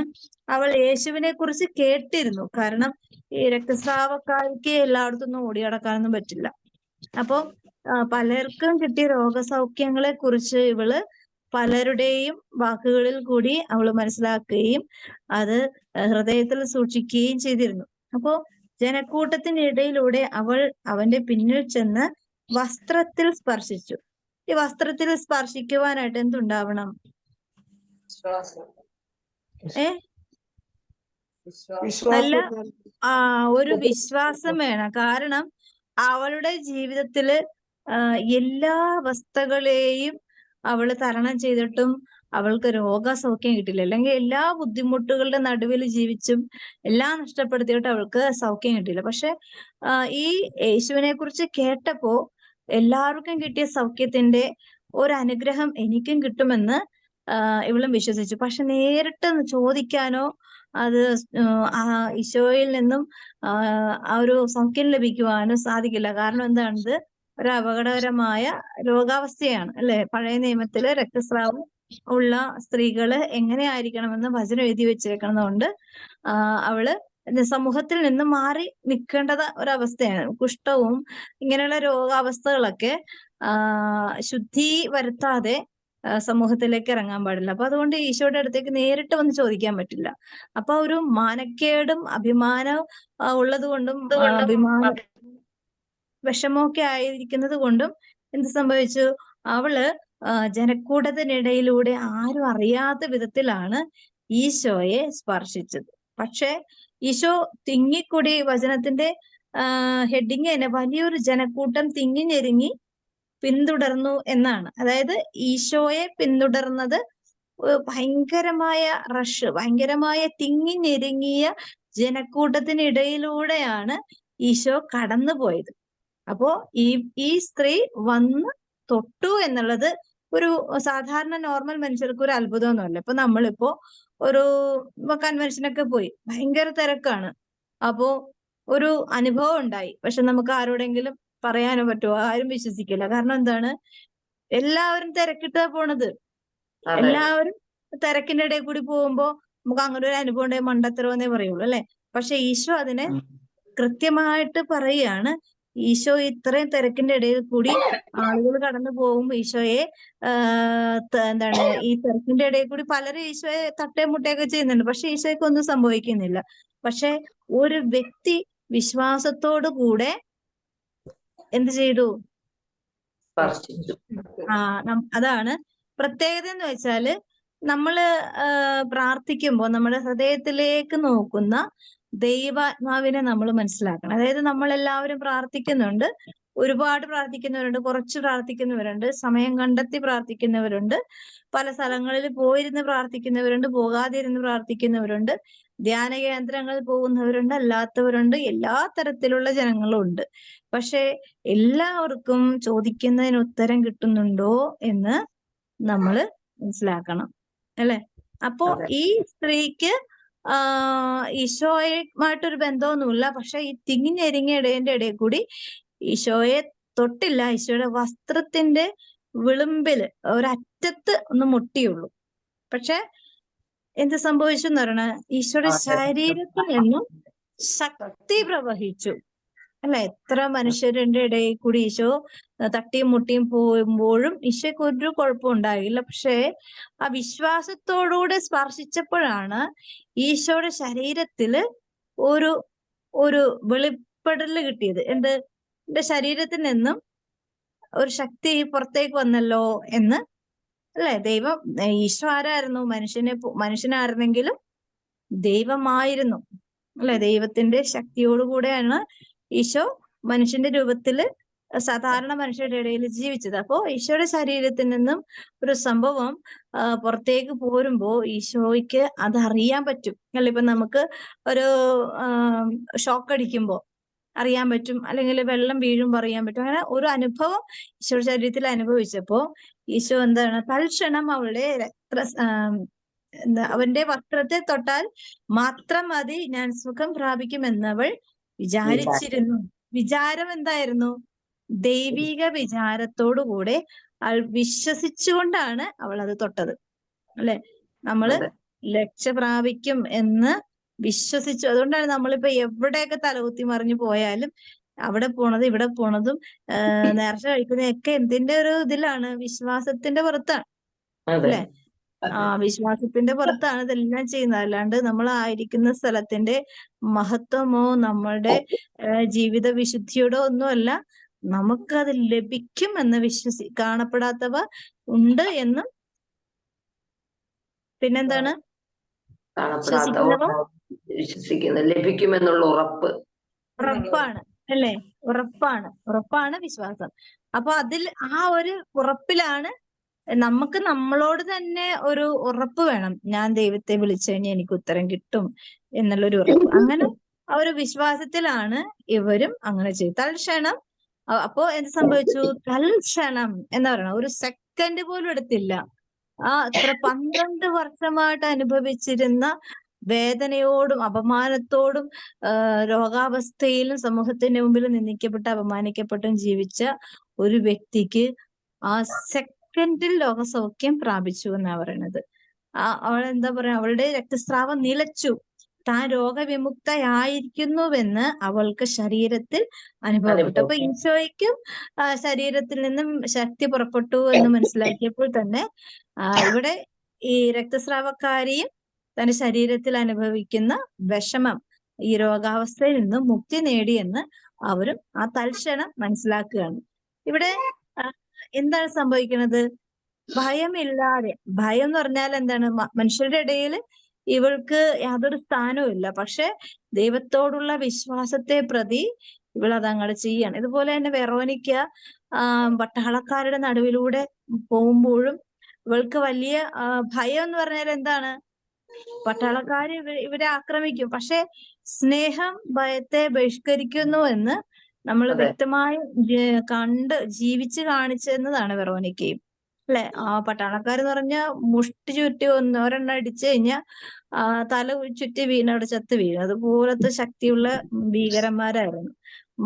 അവൾ യേശുവിനെ കുറിച്ച് കേട്ടിരുന്നു. കാരണം ഈ രക്തസ്രാവക്കാർക്ക് എല്ലായിടത്തൊന്നും ഓടി നടക്കാനൊന്നും പറ്റില്ല. അപ്പൊ പലർക്കും കിട്ടിയ രോഗസൗഖ്യങ്ങളെ കുറിച്ച് ഇവള് പലരുടെയും വാക്കുകളിൽ കൂടി അവള് മനസ്സിലാക്കുകയും അത് ഹൃദയത്തിൽ സൂക്ഷിക്കുകയും ചെയ്തിരുന്നു. അപ്പോ ജനക്കൂട്ടത്തിനിടയിലൂടെ അവൾ അവന്റെ പിന്നിൽ ചെന്ന് വസ്ത്രത്തിൽ സ്പർശിച്ചു. ഈ വസ്ത്രത്തിൽ സ്പർശിക്കുവാനായിട്ട് എന്തുണ്ടാവണം? നല്ല ഒരു വിശ്വാസം വേണം. കാരണം അവളുടെ ജീവിതത്തില് എല്ലാ അവസ്ഥകളെയും അവള് തരണം ചെയ്തിട്ടും അവൾക്ക് രോഗസൗഖ്യം കിട്ടില്ല. അല്ലെങ്കിൽ എല്ലാ ബുദ്ധിമുട്ടുകളുടെ നടുവിൽ ജീവിച്ചും എല്ലാം നഷ്ടപ്പെടുത്തിയിട്ട് അവൾക്ക് സൗഖ്യം കിട്ടില്ല. പക്ഷെ ഈ യേശുവിനെ കുറിച്ച് കേട്ടപ്പോ എല്ലാവർക്കും കിട്ടിയ സൗഖ്യത്തിന്റെ ഒരു അനുഗ്രഹം എനിക്കും കിട്ടുമെന്ന് ഇവളും വിശ്വസിച്ചു. പക്ഷെ നേരിട്ട് ചോദിക്കാനോ അത് ഈശോയിൽ നിന്നും ആ ഒരു സൗഖ്യം ലഭിക്കുവാനും സാധിക്കില്ല. കാരണം എന്താണിത്? ഒരു അപകടകരമായ രോഗാവസ്ഥയാണ് അല്ലെ. പഴയ നിയമത്തില് രക്തസ്രാവം ഉള്ള സ്ത്രീകള് എങ്ങനെയായിരിക്കണമെന്ന് വചനം എഴുതി വെച്ചേക്കുന്നതുകൊണ്ട് അവള് സമൂഹത്തിൽ നിന്ന് മാറി നിൽക്കേണ്ടത് ഒരവസ്ഥയാണ്. കുഷ്ഠവും ഇങ്ങനെയുള്ള രോഗാവസ്ഥകളൊക്കെ ശുദ്ധി വരുത്താതെ സമൂഹത്തിലേക്ക് ഇറങ്ങാൻ പാടില്ല. അപ്പൊ അതുകൊണ്ട് ഈശോയുടെ അടുത്തേക്ക് നേരിട്ട് വന്ന് ചോദിക്കാൻ പറ്റില്ല. അപ്പൊ ഒരു മാനക്കേടും അഭിമാനം ഉള്ളത് കൊണ്ടും വിഷമമൊക്കെ ആയിരിക്കുന്നത് കൊണ്ടും എന്ത് സംഭവിച്ചു? അവള് ജനക്കൂട്ടത്തിനിടയിലൂടെ ആരും അറിയാത്ത വിധത്തിലാണ് ഈശോയെ സ്പർശിച്ചത്. പക്ഷെ ഈശോ തിങ്ങിക്കൂടി, വചനത്തിന്റെ ഹെഡിങ് തന്നെ വലിയൊരു ജനക്കൂട്ടം തിങ്ങി ഞെരുങ്ങി പിന്തുടർന്നു എന്നാണ്. അതായത് ഈശോയെ പിന്തുടർന്നത് ഭയങ്കരമായ റഷ്, ഭയങ്കരമായ തിങ്ങി ഞെരുങ്ങിയ ജനക്കൂട്ടത്തിനിടയിലൂടെയാണ് ഈശോ കടന്നുപോയത്. അപ്പോ ഈ സ്ത്രീ വന്ന് തൊട്ടു എന്നുള്ളത് ഒരു സാധാരണ നോർമൽ മനുഷ്യർക്ക് ഒരു അത്ഭുതമൊന്നുമല്ല. ഇപ്പൊ നമ്മളിപ്പോ ഒരു കൺവെൻഷനൊക്കെ പോയി, ഭയങ്കര തിരക്കാണ്. അപ്പോ ഒരു അനുഭവം ഉണ്ടായി, പക്ഷെ നമുക്ക് ആരോടെങ്കിലും പറയാനോ പറ്റുമോ? ആരും വിശ്വസിക്കില്ല. കാരണം എന്താണ്? എല്ലാവരും തിരക്കിട്ടാ പോണത്. എല്ലാവരും തിരക്കിന്റെ ഇടയിൽ കൂടി പോകുമ്പോ നമുക്ക് അങ്ങനെ ഒരു അനുഭവം ഉണ്ടായി മണ്ടത്തരമെന്നേ പറയുള്ളൂ അല്ലെ. പക്ഷെ ഈശോ അതിനെ കൃത്യമായിട്ട് പറയുകയാണ്. ഈശോ ഇത്രയും തിരക്കിന്റെ ഇടയിൽ കൂടി ആളുകൾ കടന്നു പോകും. ഈശോയെ എന്താണ് ഈ തിരക്കിന്റെ ഇടയിൽ കൂടി പലരും ഈശോയെ തട്ടേ മുട്ടയൊക്കെ ചെയ്യുന്നുണ്ട്. പക്ഷെ ഈശോയ്ക്ക് ഒന്നും സംഭവിക്കുന്നില്ല. പക്ഷെ ഒരു വ്യക്തി വിശ്വാസത്തോടു കൂടെ എന്ത് ചെയ്തു? അതാണ് പ്രത്യേകത എന്ന് വെച്ചാല് നമ്മള് പ്രാർത്ഥിക്കുമ്പോൾ നമ്മുടെ ഹൃദയത്തിലേക്ക് നോക്കുന്ന ദൈവാത്മാവിനെ നമ്മൾ മനസ്സിലാക്കണം. അതായത് നമ്മളെല്ലാവരും പ്രാർത്ഥിക്കുന്നുണ്ട്, ഒരുപാട് പ്രാർത്ഥിക്കുന്നവരുണ്ട്, കുറച്ച് പ്രാർത്ഥിക്കുന്നവരുണ്ട്, സമയം കണ്ടെത്തി പ്രാർത്ഥിക്കുന്നവരുണ്ട്, പല സ്ഥലങ്ങളിൽ പോയിരുന്ന് പ്രാർത്ഥിക്കുന്നവരുണ്ട്, പോകാതിരുന്ന് പ്രാർത്ഥിക്കുന്നവരുണ്ട്, ധ്യാന കേന്ദ്രങ്ങളിൽ പോകുന്നവരുണ്ട്, അല്ലാത്തവരുണ്ട്, എല്ലാ തരത്തിലുള്ള ജനങ്ങളും ഉണ്ട്. പക്ഷെ എല്ലാവർക്കും ചോദിക്കുന്നതിന് ഉത്തരം കിട്ടുന്നുണ്ടോ എന്ന് നമ്മള് മനസ്സിലാക്കണം, അല്ലെ? അപ്പോ അതെ. ഈ സ്ത്രീക്ക് ഈശോയുമായിട്ടൊരു ബന്ധമൊന്നുമില്ല. പക്ഷെ ഈ തിങ്ങിഞ്ഞെരിങ്ങിയ ഇടേന്റെ ഇടയിൽ കൂടി ഈശോയെ തൊട്ടില്ല, ഈശോയുടെ വസ്ത്രത്തിന്റെ വിളുമ്പില് ഒരറ്റത്ത് ഒന്ന് മുട്ടിയുള്ളൂ. പക്ഷെ എന്ത് സംഭവിച്ചു എന്ന് പറയണ, ഈശോയുടെ അതെ. ശരീരത്തിൽ നിന്നും ശക്തി പ്രവഹിച്ചു, അല്ല? എത്ര മനുഷ്യരുടെ ഇടയിൽ കൂടി ഈശോ തട്ടിയും മുട്ടിയും പോകുമ്പോഴും ഈശോയ്ക്ക് ഒരു കുഴപ്പം ഉണ്ടായില്ല. പക്ഷേ ആ വിശ്വാസത്തോടുകൂടെ സ്പർശിച്ചപ്പോഴാണ് ഈശോയുടെ ശരീരത്തില് ഒരു ഒരു വെളിപ്പെടല് കിട്ടിയത്. എന്റെ ശരീരത്തിൽ നിന്നും ഒരു ശക്തി പുറത്തേക്ക് വന്നല്ലോ എന്ന്, അല്ലെ? ഈശോ ആരായിരുന്നു? മനുഷ്യനായിരുന്നെങ്കിലും ദൈവമായിരുന്നു, അല്ലെ? ദൈവത്തിന്റെ ശക്തിയോടുകൂടെയാണ് ഈശോ മനുഷ്യന്റെ രൂപത്തില് സാധാരണ മനുഷ്യരുടെ ഇടയിൽ ജീവിച്ചത്. അപ്പോ ഈശോയുടെ ശരീരത്തിൽ നിന്നും ഒരു സംഭവം പുറത്തേക്ക് പോരുമ്പോ ഈശോയ്ക്ക് അത് അറിയാൻ പറ്റും, അല്ലെ? ഇപ്പൊ നമുക്ക് ഒരു ഷോക്ക് അടിക്കുമ്പോ അറിയാൻ പറ്റും, അല്ലെങ്കിൽ വെള്ളം വീഴുമ്പോ അറിയാൻ പറ്റും. അങ്ങനെ ഒരു അനുഭവം ഈശോയുടെ ശരീരത്തിൽ അനുഭവിച്ചപ്പോ ഈശോ എന്താണ്, തൽക്ഷണം അവളുടെ അവന്റെ വസ്ത്രത്തെ തൊട്ടാൽ മാത്രം മതി ഞാൻ സുഖം പ്രാപിക്കുമെന്നവൾ വിചാരിച്ചിരുന്നു. വിചാരം എന്തായിരുന്നു? ദൈവിക വിചാരത്തോടുകൂടെ അവൾ വിശ്വസിച്ചുകൊണ്ടാണ് അവൾ അത് തൊട്ടത്, അല്ലെ? നമ്മള് അതെ. രക്ഷ പ്രാപിക്കും എന്ന് വിശ്വസിച്ചു. അതുകൊണ്ടാണ് നമ്മളിപ്പോ എവിടെയൊക്കെ തലകുത്തി മറിഞ്ഞു പോയാലും അവിടെ പോണത് ഇവിടെ പോണതും നേർച്ച കഴിക്കുന്നതൊക്കെ എന്തിന്റെ ഒരു ഇതിലാണ്? വിശ്വാസത്തിന്റെ പുറത്താണ്, അതെ. അല്ലെ? വിശ്വാസത്തിന്റെ പുറത്താണ് ഇതെല്ലാം ചെയ്യുന്നത്. അല്ലാണ്ട് നമ്മൾ ആയിരിക്കുന്ന സ്ഥലത്തിന്റെ മഹത്വമോ നമ്മളുടെ ജീവിത വിശുദ്ധിയോടോ ഒന്നുമല്ല. നമുക്കത് ലഭിക്കും എന്ന് കാണപ്പെടാത്തവ ഉണ്ട് എന്നും, പിന്നെന്താണ്? വിശ്വസിക്കുന്നവ വിശ്വസിക്കുന്നത് ലഭിക്കുമെന്നുള്ള ഉറപ്പാണ്, അല്ലേ? ഉറപ്പാണ് വിശ്വാസം. അപ്പൊ അതിൽ ആ ഒരു ഉറപ്പിലാണ് നമുക്ക് നമ്മളോട് തന്നെ ഒരു ഉറപ്പ് വേണം. ഞാൻ ദൈവത്തെ വിളിച്ചു കഴിഞ്ഞാൽ എനിക്ക് ഉത്തരം കിട്ടും എന്നുള്ളൊരു ഉറപ്പ്. അങ്ങനെ ആ ഒരു വിശ്വാസത്തിലാണ് ഇവരും അങ്ങനെ ചെയ്തു. തൽക്ഷണം അപ്പോ എന്ത് സംഭവിച്ചു? തൽക്ഷണം എന്ന് പറയണം, ഒരു സെക്കൻഡ് പോലും എടുത്തില്ല. എത്ര 12 വർഷമായിട്ട് അനുഭവിച്ചിരുന്ന വേദനയോടും അപമാനത്തോടും രോഗാവസ്ഥയിലും സമൂഹത്തിന്റെ മുമ്പിൽ നിന്ദിക്കപ്പെട്ട് അപമാനിക്കപ്പെട്ടും ജീവിച്ച ഒരു വ്യക്തിക്ക് ആ സെക്കൻഡിൽ ലോകസൗഖ്യം പ്രാപിച്ചു എന്നാ പറയണത്. അവൾ എന്താ പറയാ, അവളുടെ രക്തസ്രാവം നിലച്ചു. താൻ രോഗവിമുക്തയായിരിക്കുന്നുവെന്ന് അവൾക്ക് ശരീരത്തിൽ അനുഭവപ്പെട്ടു. അപ്പൊ ഈശോയ്ക്കും ശരീരത്തിൽ നിന്നും ശക്തി പുറപ്പെട്ടു എന്ന് മനസ്സിലാക്കിയപ്പോൾ തന്നെ ഇവിടെ ഈ രക്തസ്രാവക്കാരിയും തന്റെ ശരീരത്തിൽ അനുഭവിക്കുന്ന വിഷമം, ഈ രോഗാവസ്ഥയിൽ നിന്നും മുക്തി നേടിയെന്ന് അവരും ആ തൽക്ഷണം മനസ്സിലാക്കുകയാണ്. ഇവിടെ എന്താണ് സംഭവിക്കുന്നത്? ഭയമില്ലാതെ, ഭയം എന്ന് പറഞ്ഞാൽ എന്താണ്? മനുഷ്യരുടെ ഇടയിൽ ഇവൾക്ക് യാതൊരു സ്ഥാനവും ഇല്ല. പക്ഷെ ദൈവത്തോടുള്ള വിശ്വാസത്തെ പ്രതി ഇവൾ അതങ്ങോട്ട് ചെയ്യാണ്. ഇതുപോലെ തന്നെ വെറോനിക്ക പട്ടാളക്കാരുടെ നടുവിലൂടെ പോകുമ്പോഴും ഇവൾക്ക് വലിയ ഭയം എന്ന് പറഞ്ഞാൽ എന്താണ്? പട്ടാളക്കാര് ഇവരെ ആക്രമിക്കും. പക്ഷെ സ്നേഹം ഭയത്തെ ബഹിഷ്കരിക്കുന്നു എന്ന് നമ്മൾ വ്യക്തമായി ജീവിച്ച് കാണിച്ചെന്നതാണ് വെറോനിക്കയും, അല്ലെ? പട്ടാളക്കാരെന്ന് പറഞ്ഞാൽ മുഷ്ടി ചുറ്റി ഒരെണ്ണം അടിച്ചു കഴിഞ്ഞാൽ തല ചുറ്റി അവിടെ ചത്ത് വീഴും. അതുപോലത്തെ ശക്തിയുള്ള ഭീകരന്മാരായിരുന്നു.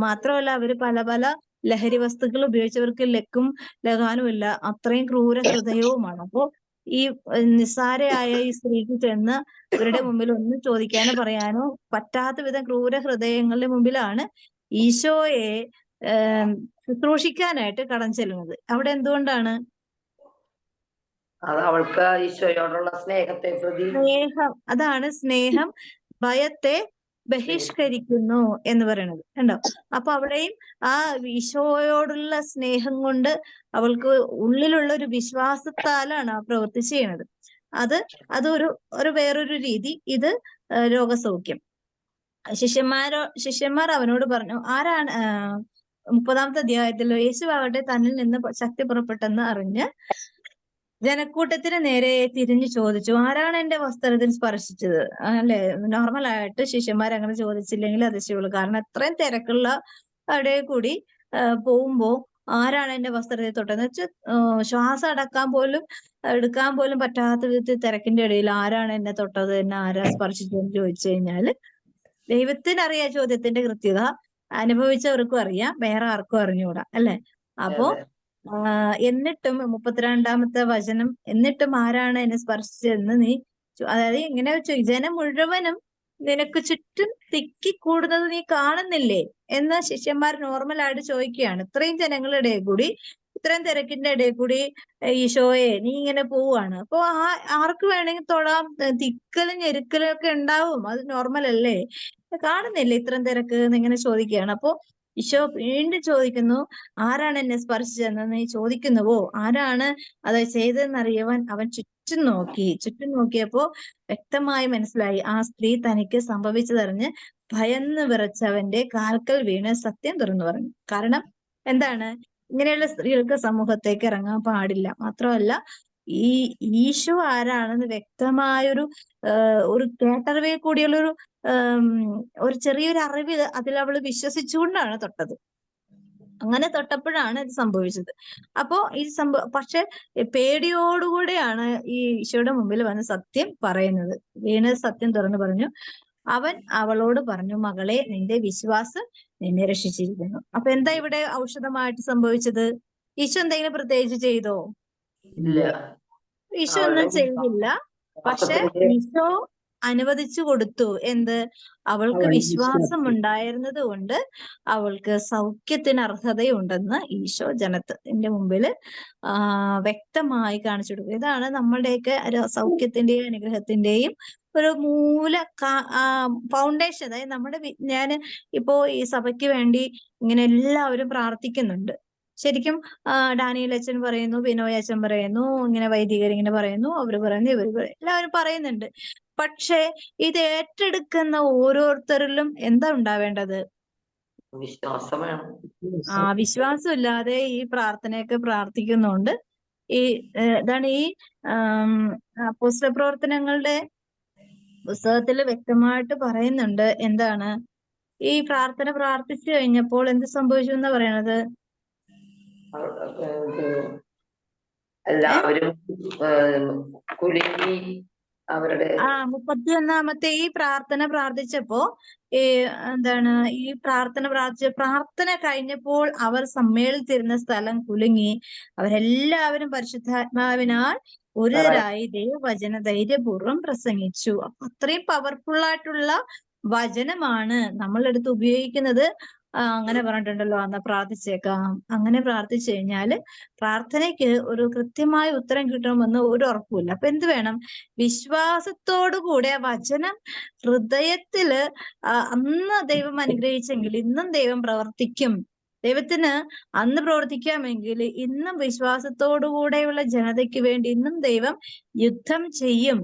മാത്രമല്ല അവര് പല പല ലഹരി വസ്തുക്കൾ ഉപയോഗിച്ചവർക്ക് ലക്കും ലഗാനും ഇല്ല, അത്രയും ക്രൂര ഹൃദയവുമാണ്. അപ്പോ ഈ നിസ്സാരയായ ഈ സ്ത്രീക്ക് ചെന്ന് ഇവരുടെ മുമ്പിൽ ഒന്നും ചോദിക്കാനോ പറയാനോ പറ്റാത്ത വിധം ക്രൂര ഹൃദയങ്ങളുടെ മുമ്പിലാണ് ഈശോയെ ശുശ്രൂഷിക്കാനായിട്ട് കടം ചെല്ലുന്നത്. അവിടെ എന്തുകൊണ്ടാണ്? അത് അവൾക്ക് ഈശോയോടുള്ള സ്നേഹം. അതാണ് സ്നേഹം ഭയത്തെ ബഹിഷ്കരിക്കുന്നു എന്ന് പറയുന്നത്, കണ്ടോ? അപ്പൊ അവിടെയും ആ ഈശോയോടുള്ള സ്നേഹം കൊണ്ട് അവൾക്ക് ഉള്ളിലുള്ള ഒരു വിശ്വാസത്താലാണ് ആ പ്രവൃത്തി ചെയ്യുന്നത്. അതൊരു വേറൊരു രീതി. ഇത് രോഗസൗഖ്യം. ശിഷ്യന്മാർ അവനോട് പറഞ്ഞു, ആരാണ് 30-ാമത്തെ അധ്യായത്തിൽ യേശു ആകട്ടെ തന്നിൽ നിന്ന് ശക്തി പുറപ്പെട്ടെന്ന് അറിഞ്ഞ് ജനക്കൂട്ടത്തിന് നേരെ തിരിഞ്ഞു ചോദിച്ചു, ആരാണ് എന്റെ വസ്ത്രത്തിൽ സ്പർശിച്ചത്? അല്ലെ, നോർമലായിട്ട് ശിഷ്യന്മാർ അങ്ങനെ ചോദിച്ചില്ലെങ്കിൽ അതിശയുള്ളൂ. കാരണം അത്രയും തിരക്കുള്ള അവിടെ കൂടി പോകുമ്പോ ആരാണ് എന്റെ വസ്ത്രത്തിൽ തൊട്ടെന്ന് വെച്ചാൽ ശ്വാസം എടുക്കാൻ പോലും പറ്റാത്ത വിധത്തിൽ തിരക്കിന്റെ ഇടയിൽ ആരാണ് എന്നെ തൊട്ടത്, എന്നെ ആരാ സ്പർശിച്ചതെന്ന് ചോദിച്ചു കഴിഞ്ഞാല് ദൈവത്തിനറിയാം ചോദ്യത്തിന്റെ കൃത്യത, അനുഭവിച്ചവർക്കും അറിയാം, വേറെ ആർക്കും അറിഞ്ഞുകൂടാ, അല്ലെ? അപ്പോ എന്നിട്ടും 32-ാമത്തെ വചനം, എന്നിട്ടും ആരാണ് എന്നെ സ്പർശിച്ചതെന്ന് നീ അതായത് ഇങ്ങനെ ജനം മുഴുവനും നിനക്ക് ചുറ്റും തിക്കിക്കൂടുന്നത് നീ കാണുന്നില്ലേ എന്ന് ശിഷ്യന്മാർ നോർമലായിട്ട് ചോദിക്കുകയാണ്. ഇത്രയും ജനങ്ങളുടെ ഇടയിൽ കൂടി, ഇത്രയും തിരക്കിന്റെ ഇടയിൽ കൂടി ഈശോയെ നീ ഇങ്ങനെ പോവുകയാണ്. അപ്പൊ ആർക്ക് വേണമെങ്കിൽ തൊടാം, തിക്കലും ഞെരുക്കലും ഒക്കെ ഉണ്ടാവും, അത് നോർമൽ അല്ലേ? കാണുന്നില്ലേ ഇത്രയും തിരക്ക് എന്നിങ്ങനെ ചോദിക്കുകയാണ്. അപ്പോ ഈശോ വീണ്ടും ചോദിക്കുന്നു, ആരാണ് എന്നെ സ്പർശിച്ചതെന്ന് നീ ചോദിക്കുന്നുവോ? ആരാണ് അത് ചെയ്തതെന്നറിയുവാൻ അവൻ ചുറ്റും നോക്കിയപ്പോ വ്യക്തമായി മനസ്സിലായി, ആ സ്ത്രീ തനിക്ക് സംഭവിച്ചതറിഞ്ഞ് ഭയന്ന് വിറച്ചവന്റെ കാൽക്കൽ വീണ് സത്യം തുറന്നു പറഞ്ഞു. കാരണം എന്താണ്? ഇങ്ങനെയുള്ള സ്ത്രീകൾക്ക് സമൂഹത്തേക്ക് ഇറങ്ങാൻ പാടില്ല. മാത്രമല്ല ഈ ഈശോ ആരാണെന്ന് വ്യക്തമായൊരു കേട്ടറിവിൽ കൂടിയുള്ളൊരു ഒരു ചെറിയൊരു അറിവ് അതിൽ അവള് വിശ്വസിച്ചുകൊണ്ടാണ് തൊട്ടത്. അങ്ങനെ തൊട്ടപ്പോഴാണ് ഇത് സംഭവിച്ചത്. അപ്പോ പക്ഷെ പേടിയോടുകൂടെയാണ് ഈ ഈശോയുടെ മുമ്പിൽ വന്ന് സത്യം പറയുന്നത്. വീണ് സത്യം തുറന്നു പറഞ്ഞു. അവൻ അവളോട് പറഞ്ഞു, മകളെ, നിന്റെ വിശ്വാസം നിന്നെ രക്ഷിച്ചിരിക്കുന്നു. അപ്പൊ എന്താ ഇവിടെ ഔഷധമായിട്ട് സംഭവിച്ചത്? ഈശോ എന്തെങ്കിലും പ്രത്യേകിച്ച് ചെയ്തോ? ഈശോ ഒന്നും ചെയ്തില്ല. പക്ഷെ ഈശോ അനുവദിച്ചു കൊടുത്തു. എന്ത്? അവൾക്ക് വിശ്വാസം ഉണ്ടായിരുന്നത് കൊണ്ട് അവൾക്ക് സൗഖ്യത്തിന് അർഹതയുണ്ടെന്ന് ഈശോ ജനത്തിന്റെ മുമ്പിൽ വ്യക്തമായി കാണിച്ചു കൊടുക്കും. ഇതാണ് നമ്മളുടെയൊക്കെ സൗഖ്യത്തിന്റെയും അനുഗ്രഹത്തിന്റെയും ഒരു മൂല ഫൗണ്ടേഷൻ. അതായത് ഞാൻ ഇപ്പോ ഈ സഭയ്ക്ക് വേണ്ടി ഇങ്ങനെ എല്ലാവരും പ്രാർത്ഥിക്കുന്നുണ്ട്. ശരിക്കും ഡാനിയൽ അച്ഛൻ പറയുന്നു, ബിനോയ് അച്ഛൻ പറയുന്നു, ഇങ്ങനെ വൈദികർ ഇങ്ങനെ പറയുന്നു, അവര് പറയുന്നു, ഇവര് എല്ലാവരും പറയുന്നുണ്ട്. പക്ഷെ ഇത് ഏറ്റെടുക്കുന്ന ഓരോരുത്തരിലും എന്താ ഉണ്ടാവേണ്ടത്? വിശ്വാസം വേണം. വിശ്വാസം ഇല്ലാതെ ഈ പ്രാർത്ഥനയൊക്കെ പ്രാർത്ഥിക്കുന്നുണ്ട്. ഇതാണ് ഈ അപ്പോസ്തല പ്രവർത്തനങ്ങളുടെ പുസ്തകത്തിൽ വ്യക്തമായിട്ട് പറയുന്നുണ്ട്. എന്താണ്? ഈ പ്രാർത്ഥന പ്രാർത്ഥിച്ചു കഴിഞ്ഞപ്പോൾ എന്ത് സംഭവിച്ചു എന്നാ പറയണത്? എല്ലാവരും കുലുങ്ങി അവരുടെ 31-ാമത്തെ ഈ പ്രാർത്ഥന പ്രാർത്ഥിച്ചപ്പോ എന്താണ് ഈ പ്രാർത്ഥന കഴിഞ്ഞപ്പോൾ അവർ സമ്മേളിച്ചിരുന്ന സ്ഥലം കുലുങ്ങി. അവരെല്ലാവരും പരിശുദ്ധാത്മാവിനാൽ ഒരുവരായി ദൈവവചന ധൈര്യപൂർവ്വം പ്രസംഗിച്ചു. അപ്പൊ അത്രയും പവർഫുൾ ആയിട്ടുള്ള വചനമാണ് നമ്മളെടുത്ത് ഉപയോഗിക്കുന്നത്. അങ്ങനെ പറഞ്ഞിട്ടുണ്ടല്ലോ, എന്നാ പ്രാർത്ഥിച്ചേക്കാം. അങ്ങനെ പ്രാർത്ഥിച്ചു കഴിഞ്ഞാല് പ്രാർത്ഥനയ്ക്ക് ഒരു കൃത്യമായ ഉത്തരം കിട്ടുമെന്ന് ഒരു ഉറപ്പുമില്ല. അപ്പൊ എന്ത് വേണം? വിശ്വാസത്തോടുകൂടെ വചനം ഹൃദയത്തില് അന്ന് ദൈവം അനുഗ്രഹിച്ചെങ്കിൽ ഇന്നും ദൈവം പ്രവർത്തിക്കും. ദൈവത്തിന് അന്ന് പ്രവർത്തിക്കാമെങ്കിൽ ഇന്നും വിശ്വാസത്തോടുകൂടെയുള്ള ജനതയ്ക്ക് വേണ്ടി ഇന്നും ദൈവം യുദ്ധം ചെയ്യും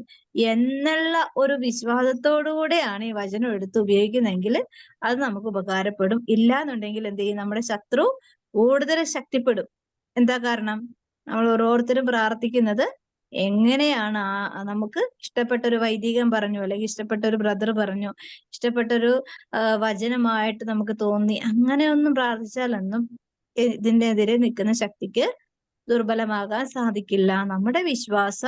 എന്നുള്ള ഒരു വിശ്വാസത്തോടുകൂടെയാണ് ഈ വചനം എടുത്ത് ഉപയോഗിക്കുന്നതെങ്കിൽ അത് നമുക്ക് ഉപകാരപ്പെടും. ഇല്ലാന്നുണ്ടെങ്കിൽ എന്ത് ചെയ്യും? നമ്മുടെ ശത്രു കൂടുതൽ ശക്തിപ്പെടും. എന്താ കാരണം? നമ്മൾ ഓരോരുത്തരും പ്രാർത്ഥിക്കുന്നത് എങ്ങനെയാണ് നമുക്ക് ഇഷ്ടപ്പെട്ട ഒരു വൈദികൻ പറഞ്ഞു, അല്ലെങ്കിൽ ഇഷ്ടപ്പെട്ട ഒരു ബ്രദർ പറഞ്ഞു, ഇഷ്ടപ്പെട്ടൊരു വചനമായിട്ട് നമുക്ക് തോന്നി, അങ്ങനെയൊന്നും പ്രാർത്ഥിച്ചാലൊന്നും ഇതിനെതിരെ നിൽക്കുന്ന ശക്തിക്ക് ദുർബലമാകാൻ സാധിക്കില്ല. നമ്മുടെ വിശ്വാസ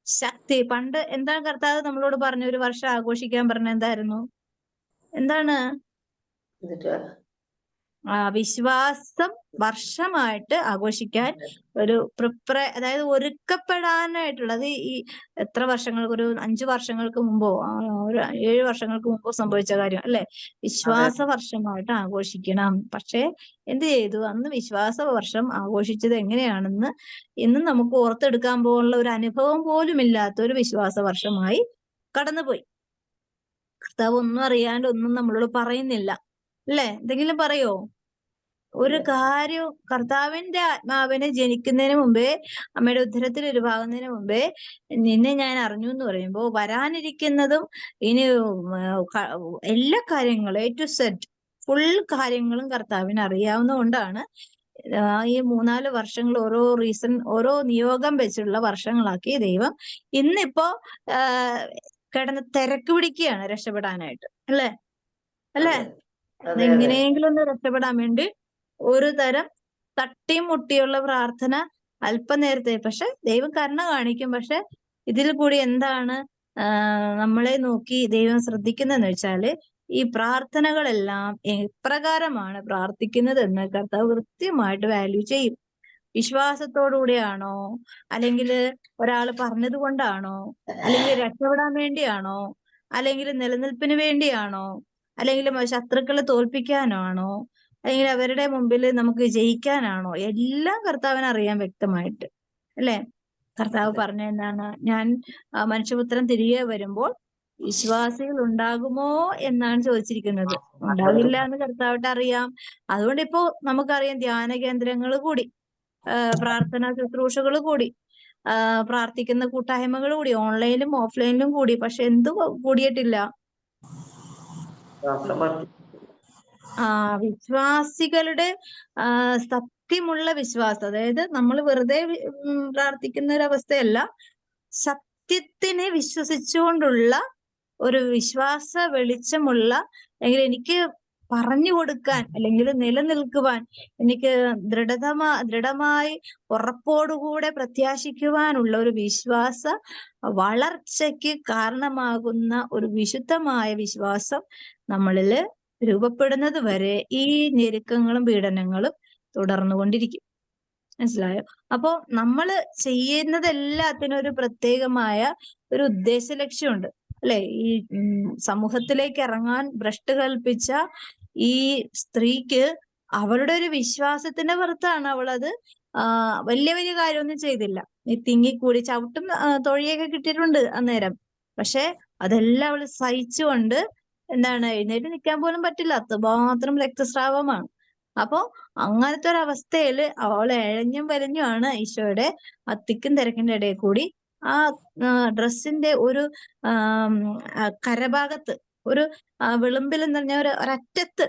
ശക്തി. പണ്ട് എന്താണ് കർത്താവ് നമ്മളോട് പറഞ്ഞു? ഒരു വർഷം ആഘോഷിക്കാൻ പറഞ്ഞ എന്തായിരുന്നു? എന്താണ്? വിശ്വാസം വർഷമായിട്ട് ആഘോഷിക്കാൻ ഒരു അതായത് ഒരുക്കപ്പെടാനായിട്ടുള്ളത്. ഈ എത്ര വർഷങ്ങൾക്ക്, ഒരു 5 വർഷങ്ങൾക്ക് മുമ്പോ ഒരു 7 വർഷങ്ങൾക്ക് മുമ്പോ സംഭവിച്ച കാര്യം അല്ലെ? വിശ്വാസ വർഷമായിട്ട് ആഘോഷിക്കണം. പക്ഷെ എന്ത് ചെയ്തു? അന്ന് വിശ്വാസ വർഷം ആഘോഷിച്ചത് എങ്ങനെയാണെന്ന് ഇന്ന് നമുക്ക് ഓർത്തെടുക്കാൻ പോലുള്ള ഒരു അനുഭവം പോലും ഇല്ലാത്ത ഒരു വിശ്വാസ വർഷമായി കടന്നുപോയി. കർത്താവ് ഒന്നും അറിയാണ്ട് ഒന്നും നമ്മളോട് പറയുന്നില്ല, അല്ലേ? എന്തെങ്കിലും പറയോ? ഒരു കാര്യവും കർത്താവിന്റെ ആത്മാവിനെ ജനിക്കുന്നതിന് മുമ്പേ, അമ്മയുടെ ഉദരത്തിൽ ഉരുവാകുന്നതിന് മുമ്പേ നിന്നെ ഞാൻ അറിഞ്ഞു എന്ന് പറയുമ്പോ വരാനിരിക്കുന്നതും ഇനി എല്ലാ കാര്യങ്ങളും A to Z ഫുൾ കാര്യങ്ങളും കർത്താവിന് അറിയാവുന്നതുകൊണ്ടാണ് ഈ 3-4 വർഷങ്ങൾ ഓരോ നിയോഗം വെച്ചുള്ള വർഷങ്ങളാക്കി ദൈവം ഇന്നിപ്പോ കിടന്ന് തിരക്ക് പിടിക്കുകയാണ് രക്ഷപ്പെടാനായിട്ട്. അല്ലേ? എങ്ങനെയെങ്കിലും ഒന്ന് രക്ഷപ്പെടാൻ വേണ്ടി ഒരു തരം തട്ടിയും മുട്ടിയുള്ള പ്രാർത്ഥന അല്പനേരത്തെ, പക്ഷെ ദൈവം കരുണ കാണിക്കും. പക്ഷെ ഇതിൽ കൂടി എന്താണ് നമ്മളെ നോക്കി ദൈവം ശ്രദ്ധിക്കുന്നതെന്ന് വെച്ചാല് ഈ പ്രാർത്ഥനകളെല്ലാം എപ്രകാരമാണ് പ്രാർത്ഥിക്കുന്നത് എന്ന് കർത്താവ് കൃത്യമായിട്ട് വാല്യൂ ചെയ്യും. വിശ്വാസത്തോടുകൂടിയാണോ, അല്ലെങ്കിൽ ഒരാൾ പറഞ്ഞത് കൊണ്ടാണോ, അല്ലെങ്കിൽ രക്ഷപ്പെടാൻ വേണ്ടിയാണോ, അല്ലെങ്കിൽ നിലനിൽപ്പിന് വേണ്ടിയാണോ, അല്ലെങ്കിൽ ശത്രുക്കളെ തോൽപ്പിക്കാനാണോ, അല്ലെങ്കിൽ അവരുടെ മുമ്പിൽ നമുക്ക് ജയിക്കാനാണോ, എല്ലാം കർത്താവിന് അറിയാൻ വ്യക്തമായിട്ട്. അല്ലെ? കർത്താവ് പറഞ്ഞ എന്താണ്? ഞാൻ മനുഷ്യപുത്രൻ തിരികെ വരുമ്പോൾ വിശ്വാസികൾ ഉണ്ടാകുമോ എന്നാണ് ചോദിച്ചിരിക്കുന്നത്. ഉണ്ടാകില്ല എന്ന് കർത്താവിട്ട് അറിയാം. അതുകൊണ്ട് ഇപ്പോ നമുക്കറിയാം ധ്യാന കേന്ദ്രങ്ങൾ കൂടി, പ്രാർത്ഥനാ ശുശ്രൂഷകൾ കൂടി, പ്രാർത്ഥിക്കുന്ന കൂട്ടായ്മകൾ കൂടി, ഓൺലൈനിലും ഓഫ്ലൈനിലും കൂടി. പക്ഷെ എന്തു കൂടിയിട്ടില്ല? വിശ്വാസികളുടെ സത്യമുള്ള വിശ്വാസം. അതായത് നമ്മൾ വെറുതെ പ്രാർത്ഥിക്കുന്ന ഒരു അവസ്ഥയല്ല, സത്യത്തിനെ വിശ്വസിച്ചുകൊണ്ടുള്ള ഒരു വിശ്വാസ വെളിച്ചമുള്ള, അല്ലെങ്കിൽ എനിക്ക് പറഞ്ഞു കൊടുക്കാൻ, അല്ലെങ്കിൽ നിലനിൽക്കുവാൻ, എനിക്ക് ദൃഢമായി ഉറപ്പോടുകൂടെ പ്രത്യാശിക്കുവാനുള്ള ഒരു വിശ്വാസ വളർച്ചയ്ക്ക് കാരണമാകുന്ന ഒരു വിശുദ്ധമായ വിശ്വാസം നമ്മളില് രൂപപ്പെടുന്നത് വരെ ഈ ഞെരുക്കങ്ങളും പീഡനങ്ങളും തുടർന്നുകൊണ്ടിരിക്കും. മനസ്സിലായോ? അപ്പോ നമ്മള് ചെയ്യുന്നതെല്ലാത്തിനും ഒരു പ്രത്യേകമായ ഒരു ഉദ്ദേശ ലക്ഷ്യമുണ്ട്. അല്ലെ? ഈ സമൂഹത്തിലേക്ക് ഇറങ്ങാൻ ഭ്രഷ്ട് കൽപ്പിച്ച ഈ സ്ത്രീക്ക് അവളുടെ ഒരു വിശ്വാസത്തിന്റെ പുറത്താണ് അവളത് വലിയ വലിയ കാര്യമൊന്നും ചെയ്തില്ല. ഈ തിങ്ങിക്കൂടി ചവിട്ടും തൊഴിയൊക്കെ കിട്ടിയിട്ടുണ്ട് അന്നേരം. പക്ഷെ അതെല്ലാം അവള് സഹിച്ചുകൊണ്ട് എന്താണ്, എഴുന്നേറ്റ് നിൽക്കാൻ പോലും പറ്റില്ല, അത്രമാത്രം രക്തസ്രാവമാണ്. അപ്പോ അങ്ങനത്തെ ഒരു അവസ്ഥയിൽ അവൾ എഴഞ്ഞും വരഞ്ഞുമാണ് ഈശോയുടെ തിക്കും തിരക്കിന്റെ ഇടയിൽ കൂടി ആ ഡ്രസ്സിന്റെ ഒരു കരഭാഗത്ത്, ഒരു വിളുമ്പിൽ എന്ന് പറഞ്ഞ ഒരറ്റത്ത്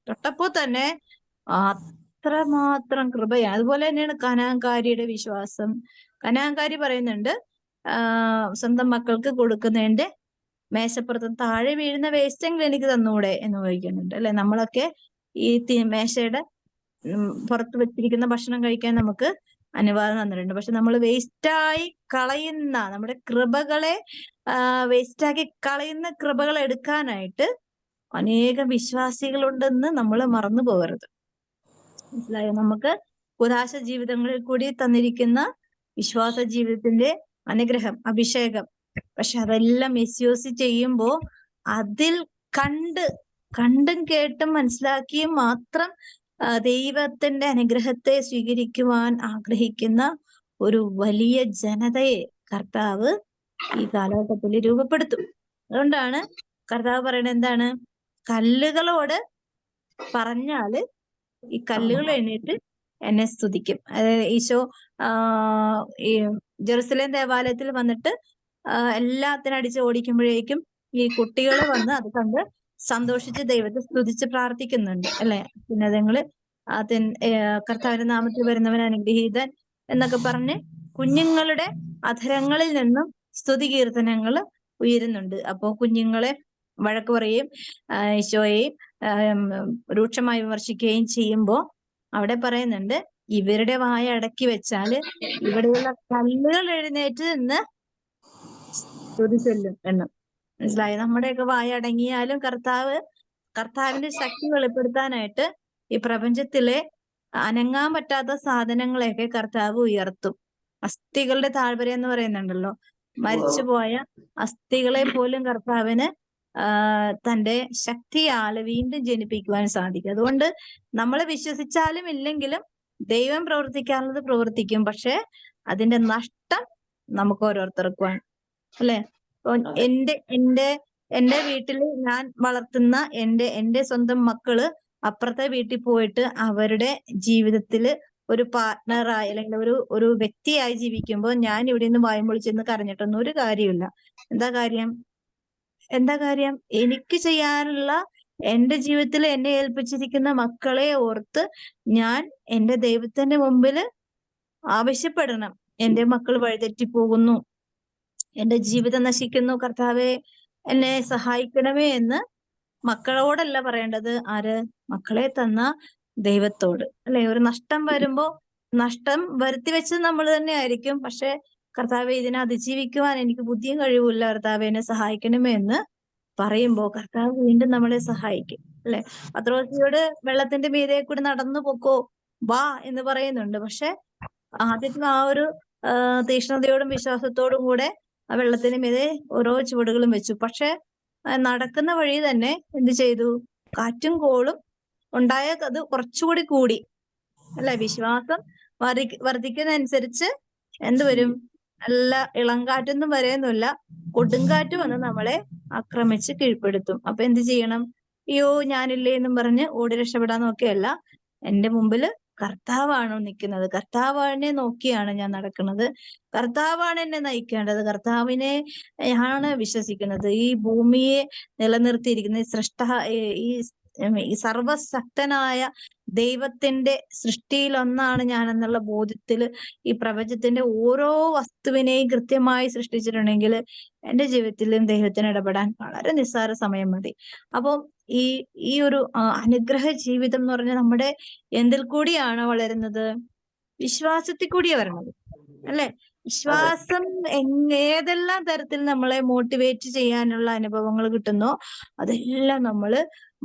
തൊട്ടപ്പോ തന്നെ അത്രമാത്രം കൃപയാണ്. അതുപോലെ തന്നെയാണ് കനാൻകാരിയുടെ വിശ്വാസം. കനാൻകാരി പറയുന്നുണ്ട്, സ്വന്തം മക്കൾക്ക് കൊടുക്കുന്നതിന്റെ മേശപ്പുറത്ത് താഴെ വീഴുന്ന വേസ്റ്റെങ്കിലും എനിക്ക് തന്നൂടെ എന്ന് ചോദിക്കുന്നുണ്ട്. അല്ലെ? നമ്മളൊക്കെ ഈ മേശയുടെ പുറത്ത് വെച്ചിരിക്കുന്ന ഭക്ഷണം കഴിക്കാൻ നമുക്ക് അനുവാദം തന്നിട്ടുണ്ട്. പക്ഷെ നമ്മൾ വേസ്റ്റായി കളയുന്ന, നമ്മുടെ കൃപകളെ വേസ്റ്റാക്കി കളയുന്ന കൃപകൾ എടുക്കാനായിട്ട് അനേകം വിശ്വാസികളുണ്ടെന്ന് നമ്മൾ മറന്നു പോകരുത്. മനസ്സിലായോ? നമുക്ക് ഉദാശ ജീവിതങ്ങളിൽ കൂടി തന്നിരിക്കുന്ന വിശ്വാസ ജീവിതത്തിന്റെ അനുഗ്രഹം, അഭിഷേകം. പക്ഷെ അതെല്ലാം മിസ്യൂസ് ചെയ്യുമ്പോ അതിൽ കണ്ടും കേട്ടും മനസ്സിലാക്കിയും മാത്രം ദൈവത്തിന്റെ അനുഗ്രഹത്തെ സ്വീകരിക്കുവാൻ ആഗ്രഹിക്കുന്ന ഒരു വലിയ ജനതയെ കർത്താവ് ഈ കാലഘട്ടത്തിൽ രൂപപ്പെടുത്തും. അതുകൊണ്ടാണ് കർത്താവ് പറയുന്നത് എന്താണ്? കല്ലുകളോട് പറഞ്ഞാല് ഈ കല്ലുകൾ എഴുന്നേറ്റ് എന്നെ സ്തുതിക്കും. അതായത് ഈശോ ഈ ജെറുസലേം ദേവാലയത്തിൽ വന്നിട്ട് എല്ലാത്തിനും അടിച്ച് ഓടിക്കുമ്പോഴേക്കും ഈ കുട്ടികൾ വന്ന് അത് കണ്ട് സന്തോഷിച്ച് ദൈവത്തെ സ്തുതിച്ച് പ്രാർത്ഥിക്കുന്നുണ്ട്. അല്ലെ? പിന്നെ അതുങ്ങള് കർത്താവിന്റെ നാമത്തിൽ വരുന്നവൻ അനുഗ്രഹീതൻ എന്നൊക്കെ പറഞ്ഞ് കുഞ്ഞുങ്ങളുടെ അധരങ്ങളിൽ നിന്നും സ്തുതി കീർത്തനങ്ങൾ ഉയരുന്നുണ്ട്. അപ്പോ കുഞ്ഞുങ്ങളെ വഴക്ക് പറയുകയും ഈശോയെയും രൂക്ഷമായി വിമർശിക്കുകയും ചെയ്യുമ്പോ അവിടെ പറയുന്നുണ്ട്, ഇവരുടെ വായ അടക്കി വെച്ചാല് ഇവിടെയുള്ള കല്ലുകൾ എഴുന്നേറ്റ് നിന്ന് സ്തുതി ചൊല്ലും എന്ന്. മനസ്സിലായി? നമ്മുടെയൊക്കെ വായ അടങ്ങിയാലും കർത്താവിന്റെ ശക്തി വെളിപ്പെടുത്താനായിട്ട് ഈ പ്രപഞ്ചത്തിലെ അനങ്ങാൻ പറ്റാത്ത സാധനങ്ങളെയൊക്കെ കർത്താവ് ഉയർത്തും. അസ്ഥികളുടെ താഴ്വര എന്ന് പറയുന്നുണ്ടല്ലോ, മരിച്ചുപോയ അസ്ഥികളെ പോലും കർത്താവിന് തന്റെ ശക്തിയാൽ വീണ്ടും ജനിപ്പിക്കുവാൻ സാധിക്കും. അതുകൊണ്ട് നമ്മൾ വിശ്വസിച്ചാലും ഇല്ലെങ്കിലും ദൈവം പ്രവർത്തിക്കാനുള്ളത് പ്രവർത്തിക്കും. പക്ഷെ അതിന്റെ നഷ്ടം നമുക്ക് ഓരോരുത്തർക്കുമാണ്. അല്ലെ? എന്റെ വീട്ടിൽ ഞാൻ വളർത്തുന്ന എന്റെ സ്വന്തം മക്കള് അപ്പുറത്തെ വീട്ടിൽ പോയിട്ട് അവരുടെ ജീവിതത്തില് ഒരു പാർട്ട്ണറായി അല്ലെങ്കിൽ ഒരു വ്യക്തിയായി ജീവിക്കുമ്പോൾ ഞാൻ ഇവിടെ നിന്ന് വായും പൊളിച്ചെന്ന് കരഞ്ഞിട്ടൊന്നും ഒരു കാര്യമില്ല. എന്താ കാര്യം? എനിക്ക് ചെയ്യാനുള്ള എന്റെ ജീവിതത്തിൽ എന്നെ ഏൽപ്പിച്ചിരിക്കുന്ന മക്കളെ ഓർത്ത് ഞാൻ എന്റെ ദൈവത്തിന്റെ മുമ്പില് ആവശ്യപ്പെടണം. എന്റെ മക്കൾ വഴിതെറ്റി പോകുന്നു, എന്റെ ജീവിതം നശിക്കുന്നു, കർത്താവെ എന്നെ സഹായിക്കണമേ എന്ന് മക്കളോടല്ല പറയേണ്ടത്. ആര്? മക്കളെ തന്ന ദൈവത്തോട്, അല്ലെ? ഒരു നഷ്ടം വരുമ്പോ നഷ്ടം വരുത്തി വെച്ചത് നമ്മൾ തന്നെ ആയിരിക്കും. പക്ഷെ കർത്താവെ ഇതിനെ അതിജീവിക്കുവാൻ എനിക്ക് ബുദ്ധിയും കഴിവില്ല, കർത്താവെ എന്നെ സഹായിക്കണമേ എന്ന് പറയുമ്പോ കർത്താവ് വീണ്ടും നമ്മളെ സഹായിക്കും, അല്ലെ? പത്രോസിയോട് വെള്ളത്തിന്റെ മീതെ കൂടി നടന്നു പൊക്കോ, വാ എന്ന് പറയുന്നുണ്ട്. പക്ഷെ ആദ്യത്തെ ആ ഒരു തീക്ഷ്ണതയോടും വിശ്വാസത്തോടും കൂടെ ആ വെള്ളത്തിന് മീതെ ഓരോ ചുവടുകളും വെച്ചു. പക്ഷെ നടക്കുന്ന വഴി തന്നെ എന്ത് ചെയ്തു? കാറ്റും കോളും ഉണ്ടായ അത് കുറച്ചുകൂടി കൂടി, അല്ലെ? വിശ്വാസം വർദ്ധിക്കുന്നതനുസരിച്ച് എന്തുവരും? നല്ല ഇളങ്കാറ്റൊന്നും വരെയൊന്നുമില്ല, കൊടുങ്കാറ്റ് വന്ന് നമ്മളെ ആക്രമിച്ച് കീഴ്പ്പെടുത്തും. അപ്പൊ എന്ത് ചെയ്യണം? അയ്യോ ഞാനില്ലേ എന്നും പറഞ്ഞ് ഓടി രക്ഷപ്പെടാൻ നോക്കിയല്ല, എന്റെ മുമ്പില് കർത്താവാണ് നിൽക്കുന്നത്, കർത്താവിനെ നോക്കിയാണ് ഞാൻ നടക്കുന്നത്, കർത്താവാണ് എന്നെ നയിക്കേണ്ടത്, കർത്താവിനെ ആണ് വിശ്വസിക്കുന്നത്. ഈ ഭൂമിയെ നിലനിർത്തിയിരിക്കുന്ന ഈ സർവശക്തനായ ദൈവത്തിന്റെ സൃഷ്ടിയിലൊന്നാണ് ഞാൻ എന്നുള്ള ബോധ്യത്തില് ഈ പ്രപഞ്ചത്തിന്റെ ഓരോ വസ്തുവിനെയും കൃത്യമായി സൃഷ്ടിച്ചിട്ടുണ്ടെങ്കിൽ എന്റെ ജീവിതത്തിലും ദൈവത്തിന് ഇടപെടാൻ വളരെ നിസ്സാര സമയം മതി. അപ്പൊ ഈ ഒരു അനുഗ്രഹ ജീവിതം എന്ന് പറഞ്ഞാൽ നമ്മുടെ എന്തിൽ കൂടിയാണ് വളരുന്നത്? വിശ്വാസത്തിൽ കൂടിയാ വരണത്, അല്ലെ? വിശ്വാസം ഏതെല്ലാം തരത്തിൽ നമ്മളെ മോട്ടിവേറ്റ് ചെയ്യാനുള്ള അനുഭവങ്ങൾ കിട്ടുന്നോ അതെല്ലാം നമ്മള്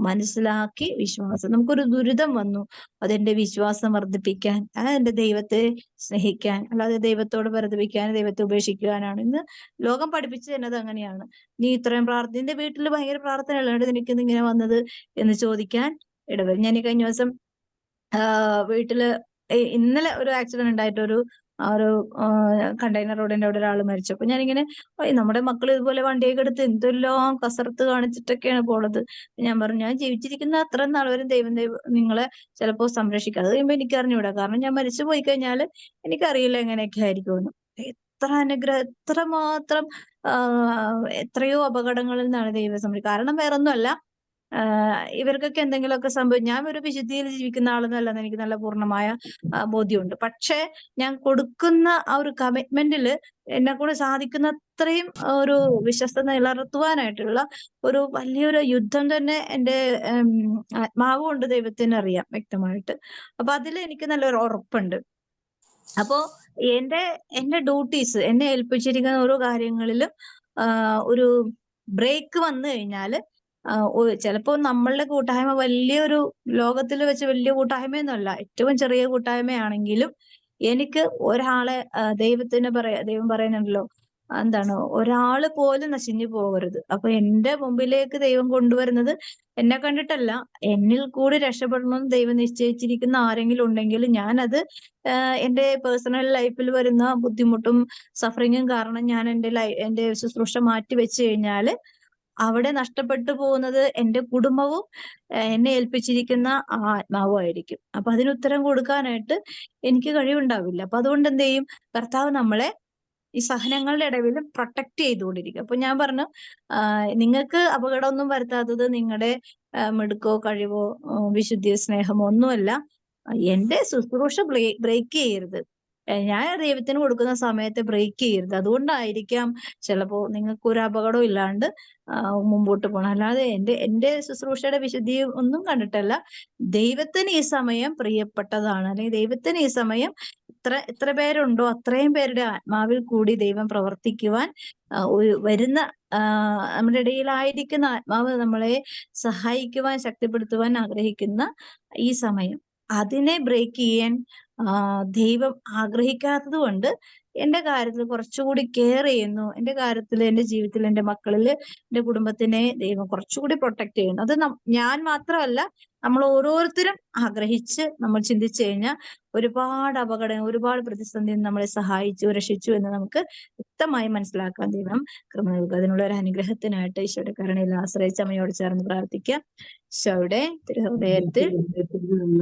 മനസ്സിലാക്കി വിശ്വാസം, നമുക്കൊരു ദുരിതം വന്നു, അതെന്റെ വിശ്വാസം വർദ്ധിപ്പിക്കാൻ, അതെന്റെ ദൈവത്തെ സ്നേഹിക്കാൻ, അല്ലാതെ ദൈവത്തോട് വർദ്ധിപ്പിക്കാൻ, ദൈവത്തെ ഉപേക്ഷിക്കാനാണ്. ഇന്ന് ലോകം പഠിപ്പിച്ചു തന്നത് അങ്ങനെയാണ്. നീ ഇത്രയും നിന്റെ വീട്ടിൽ ഭയങ്കര പ്രാർത്ഥന അല്ലാണ്ട് നിനക്ക് ഇങ്ങനെ വന്നത് എന്ന് ചോദിക്കാൻ ഇടവരും. ഞാൻ ഈ കഴിഞ്ഞ ദിവസം വീട്ടില് ഇന്നലെ ഒരു ആക്സിഡന്റ് ഉണ്ടായിട്ട് ഒരു കണ്ടെയ്നർ റോഡിന്റെ അവിടെ ഒരാൾ മരിച്ചു. അപ്പൊ ഞാനിങ്ങനെ നമ്മുടെ മക്കൾ ഇതുപോലെ വണ്ടിയൊക്കെ എടുത്ത് എന്തെല്ലാം കസർത്ത് കാണിച്ചിട്ടൊക്കെയാണ് പോണത്. ഞാൻ പറഞ്ഞു, ഞാൻ ജീവിച്ചിരിക്കുന്ന അത്ര നാൾ വരെ ദൈവം നിങ്ങളെ ചിലപ്പോ സംരക്ഷിക്കുക. അത് കഴിയുമ്പോ എനിക്ക് അറിഞ്ഞൂടാ, കാരണം ഞാൻ മരിച്ചു പോയി കഴിഞ്ഞാൽ എനിക്കറിയില്ല എങ്ങനെയൊക്കെ ആയിരിക്കുമെന്ന്. എത്ര അനുഗ്രഹം, എത്രമാത്രം എത്രയോ അപകടങ്ങളിൽ നിന്നാണ് ദൈവം സംരക്ഷിക്കുക. കാരണം വേറൊന്നുമല്ല, ഇവർക്കൊക്കെ എന്തെങ്കിലുമൊക്കെ ഞാൻ ഒരു വിശുദ്ധിയിൽ ജീവിക്കുന്ന ആളെന്നല്ലെന്ന് എനിക്ക് നല്ല പൂർണ്ണമായ ബോധ്യമുണ്ട്. പക്ഷെ ഞാൻ കൊടുക്കുന്ന ആ ഒരു കമ്മിറ്റ്മെന്റില് എന്നെ കൂടെ സാധിക്കുന്ന അത്രയും ഒരു വിശ്വസ്തത നിലനിർത്തുവാനായിട്ടുള്ള ഒരു വലിയൊരു യുദ്ധം തന്നെ എന്റെ ആത്മാവ് കൊണ്ട് ദൈവത്തിന് അറിയാം വ്യക്തമായിട്ട്. അപ്പൊ അതിൽ എനിക്ക് നല്ലൊരു ഉറപ്പുണ്ട്. അപ്പോ എന്റെ ഡ്യൂട്ടീസ്, എന്നെ ഏൽപ്പിച്ചിരിക്കുന്ന ഓരോ കാര്യങ്ങളിലും ഒരു ബ്രേക്ക് വന്നു കഴിഞ്ഞാല് ചിലപ്പോ നമ്മളുടെ കൂട്ടായ്മ വലിയൊരു ലോകത്തിൽ വെച്ച് വലിയ കൂട്ടായ്മയൊന്നുമല്ല, ഏറ്റവും ചെറിയ കൂട്ടായ്മയാണെങ്കിലും എനിക്ക് ഒരാളെ ദൈവം പറയുന്നുണ്ടല്ലോ, എന്താണ്, ഒരാള് പോലും നശിഞ്ഞു പോകരുത്. അപ്പൊ എന്റെ മുമ്പിലേക്ക് ദൈവം കൊണ്ടുവരുന്നത് എന്നെ കണ്ടിട്ടല്ല, എന്നിൽ കൂടി രക്ഷപ്പെടണമെന്ന് ദൈവം നിശ്ചയിച്ചിരിക്കുന്ന ആരെങ്കിലും ഉണ്ടെങ്കിൽ ഞാനത് എന്റെ പേഴ്സണൽ ലൈഫിൽ വരുന്ന ബുദ്ധിമുട്ടും സഫറിങ്ങും കാരണം ഞാൻ എന്റെ ശുശ്രൂഷ മാറ്റി വെച്ച് കഴിഞ്ഞാല് അവിടെ നഷ്ടപ്പെട്ടു പോകുന്നത് എന്റെ കുടുംബവും എന്നെ ഏൽപ്പിച്ചിരിക്കുന്ന ആത്മാവും ആയിരിക്കും. അപ്പൊ അതിന് ഉത്തരം കൊടുക്കാനായിട്ട് എനിക്ക് കഴിവുണ്ടാവില്ല. അപ്പൊ അതുകൊണ്ട് എന്ത് ചെയ്യും? കർത്താവ് നമ്മളെ ഈ സഹനങ്ങളുടെ ഇടവിലും പ്രൊട്ടക്ട് ചെയ്തുകൊണ്ടിരിക്കും. അപ്പൊ ഞാൻ പറഞ്ഞു, നിങ്ങൾക്ക് അപകടമൊന്നും വരുത്താത്തത് നിങ്ങളുടെ മിടുക്കോ കഴിവോ വിശുദ്ധിയോ സ്നേഹമോ ഒന്നുമല്ല, എന്റെ ശുശ്രൂഷ ബ്രേക്ക് ചെയ്യരുത്, ഞാൻ ദൈവത്തിന് കൊടുക്കുന്ന സമയത്ത് ബ്രേക്ക് ചെയ്യരുത്. അതുകൊണ്ടായിരിക്കാം ചിലപ്പോ നിങ്ങൾക്ക് ഒരു അപകടവും ഇല്ലാണ്ട് മുമ്പോട്ട് പോകണം. അല്ലാതെ എന്റെ ശുശ്രൂഷയുടെ വിശുദ്ധി ഒന്നും കണ്ടിട്ടല്ല, ദൈവത്തിന് ഈ സമയം പ്രിയപ്പെട്ടതാണ്, അല്ലെങ്കിൽ ദൈവത്തിന് ഈ സമയം എത്ര പേരുണ്ടോ അത്രയും പേരുടെ ആത്മാവിൽ കൂടി ദൈവം പ്രവർത്തിക്കുവാൻ വരുന്ന നമ്മുടെ ഇടയിലായിരിക്കുന്ന ആത്മാവ് നമ്മളെ സഹായിക്കുവാൻ, ശക്തിപ്പെടുത്തുവാൻ ആഗ്രഹിക്കുന്ന ഈ സമയം, അതിനെ ബ്രേക്ക് ചെയ്യാൻ ദൈവം ആഗ്രഹിക്കാത്തത് കൊണ്ട് എന്റെ കാര്യത്തിൽ കുറച്ചുകൂടി കെയർ ചെയ്യുന്നു. എന്റെ കാര്യത്തിൽ, എന്റെ ജീവിതത്തിൽ, എന്റെ മക്കളിൽ, എന്റെ കുടുംബത്തിനെ ദൈവം കുറച്ചുകൂടി പ്രൊട്ടക്ട് ചെയ്യുന്നു. അത് ഞാൻ മാത്രമല്ല, നമ്മൾ ഓരോരുത്തരും ആഗ്രഹിച്ച് നമ്മൾ ചിന്തിച്ചു കഴിഞ്ഞാൽ ഒരുപാട് അപകടം, ഒരുപാട് പ്രതിസന്ധി നമ്മളെ സഹായിച്ചു, രക്ഷിച്ചു എന്ന് നമുക്ക് വ്യക്തമായി മനസ്സിലാക്കാൻ ദൈവം കൃപ നൽകുക. അതിനുള്ള ഒരു അനുഗ്രഹത്തിനായിട്ട് ഈശോയുടെ കരുണയിൽ ആശ്രയിച്ച് അമ്മയോട് ചേർന്ന് പ്രാർത്ഥിക്കാം. ഈശോയുടെ തിരുഹൃദയത്തിൽ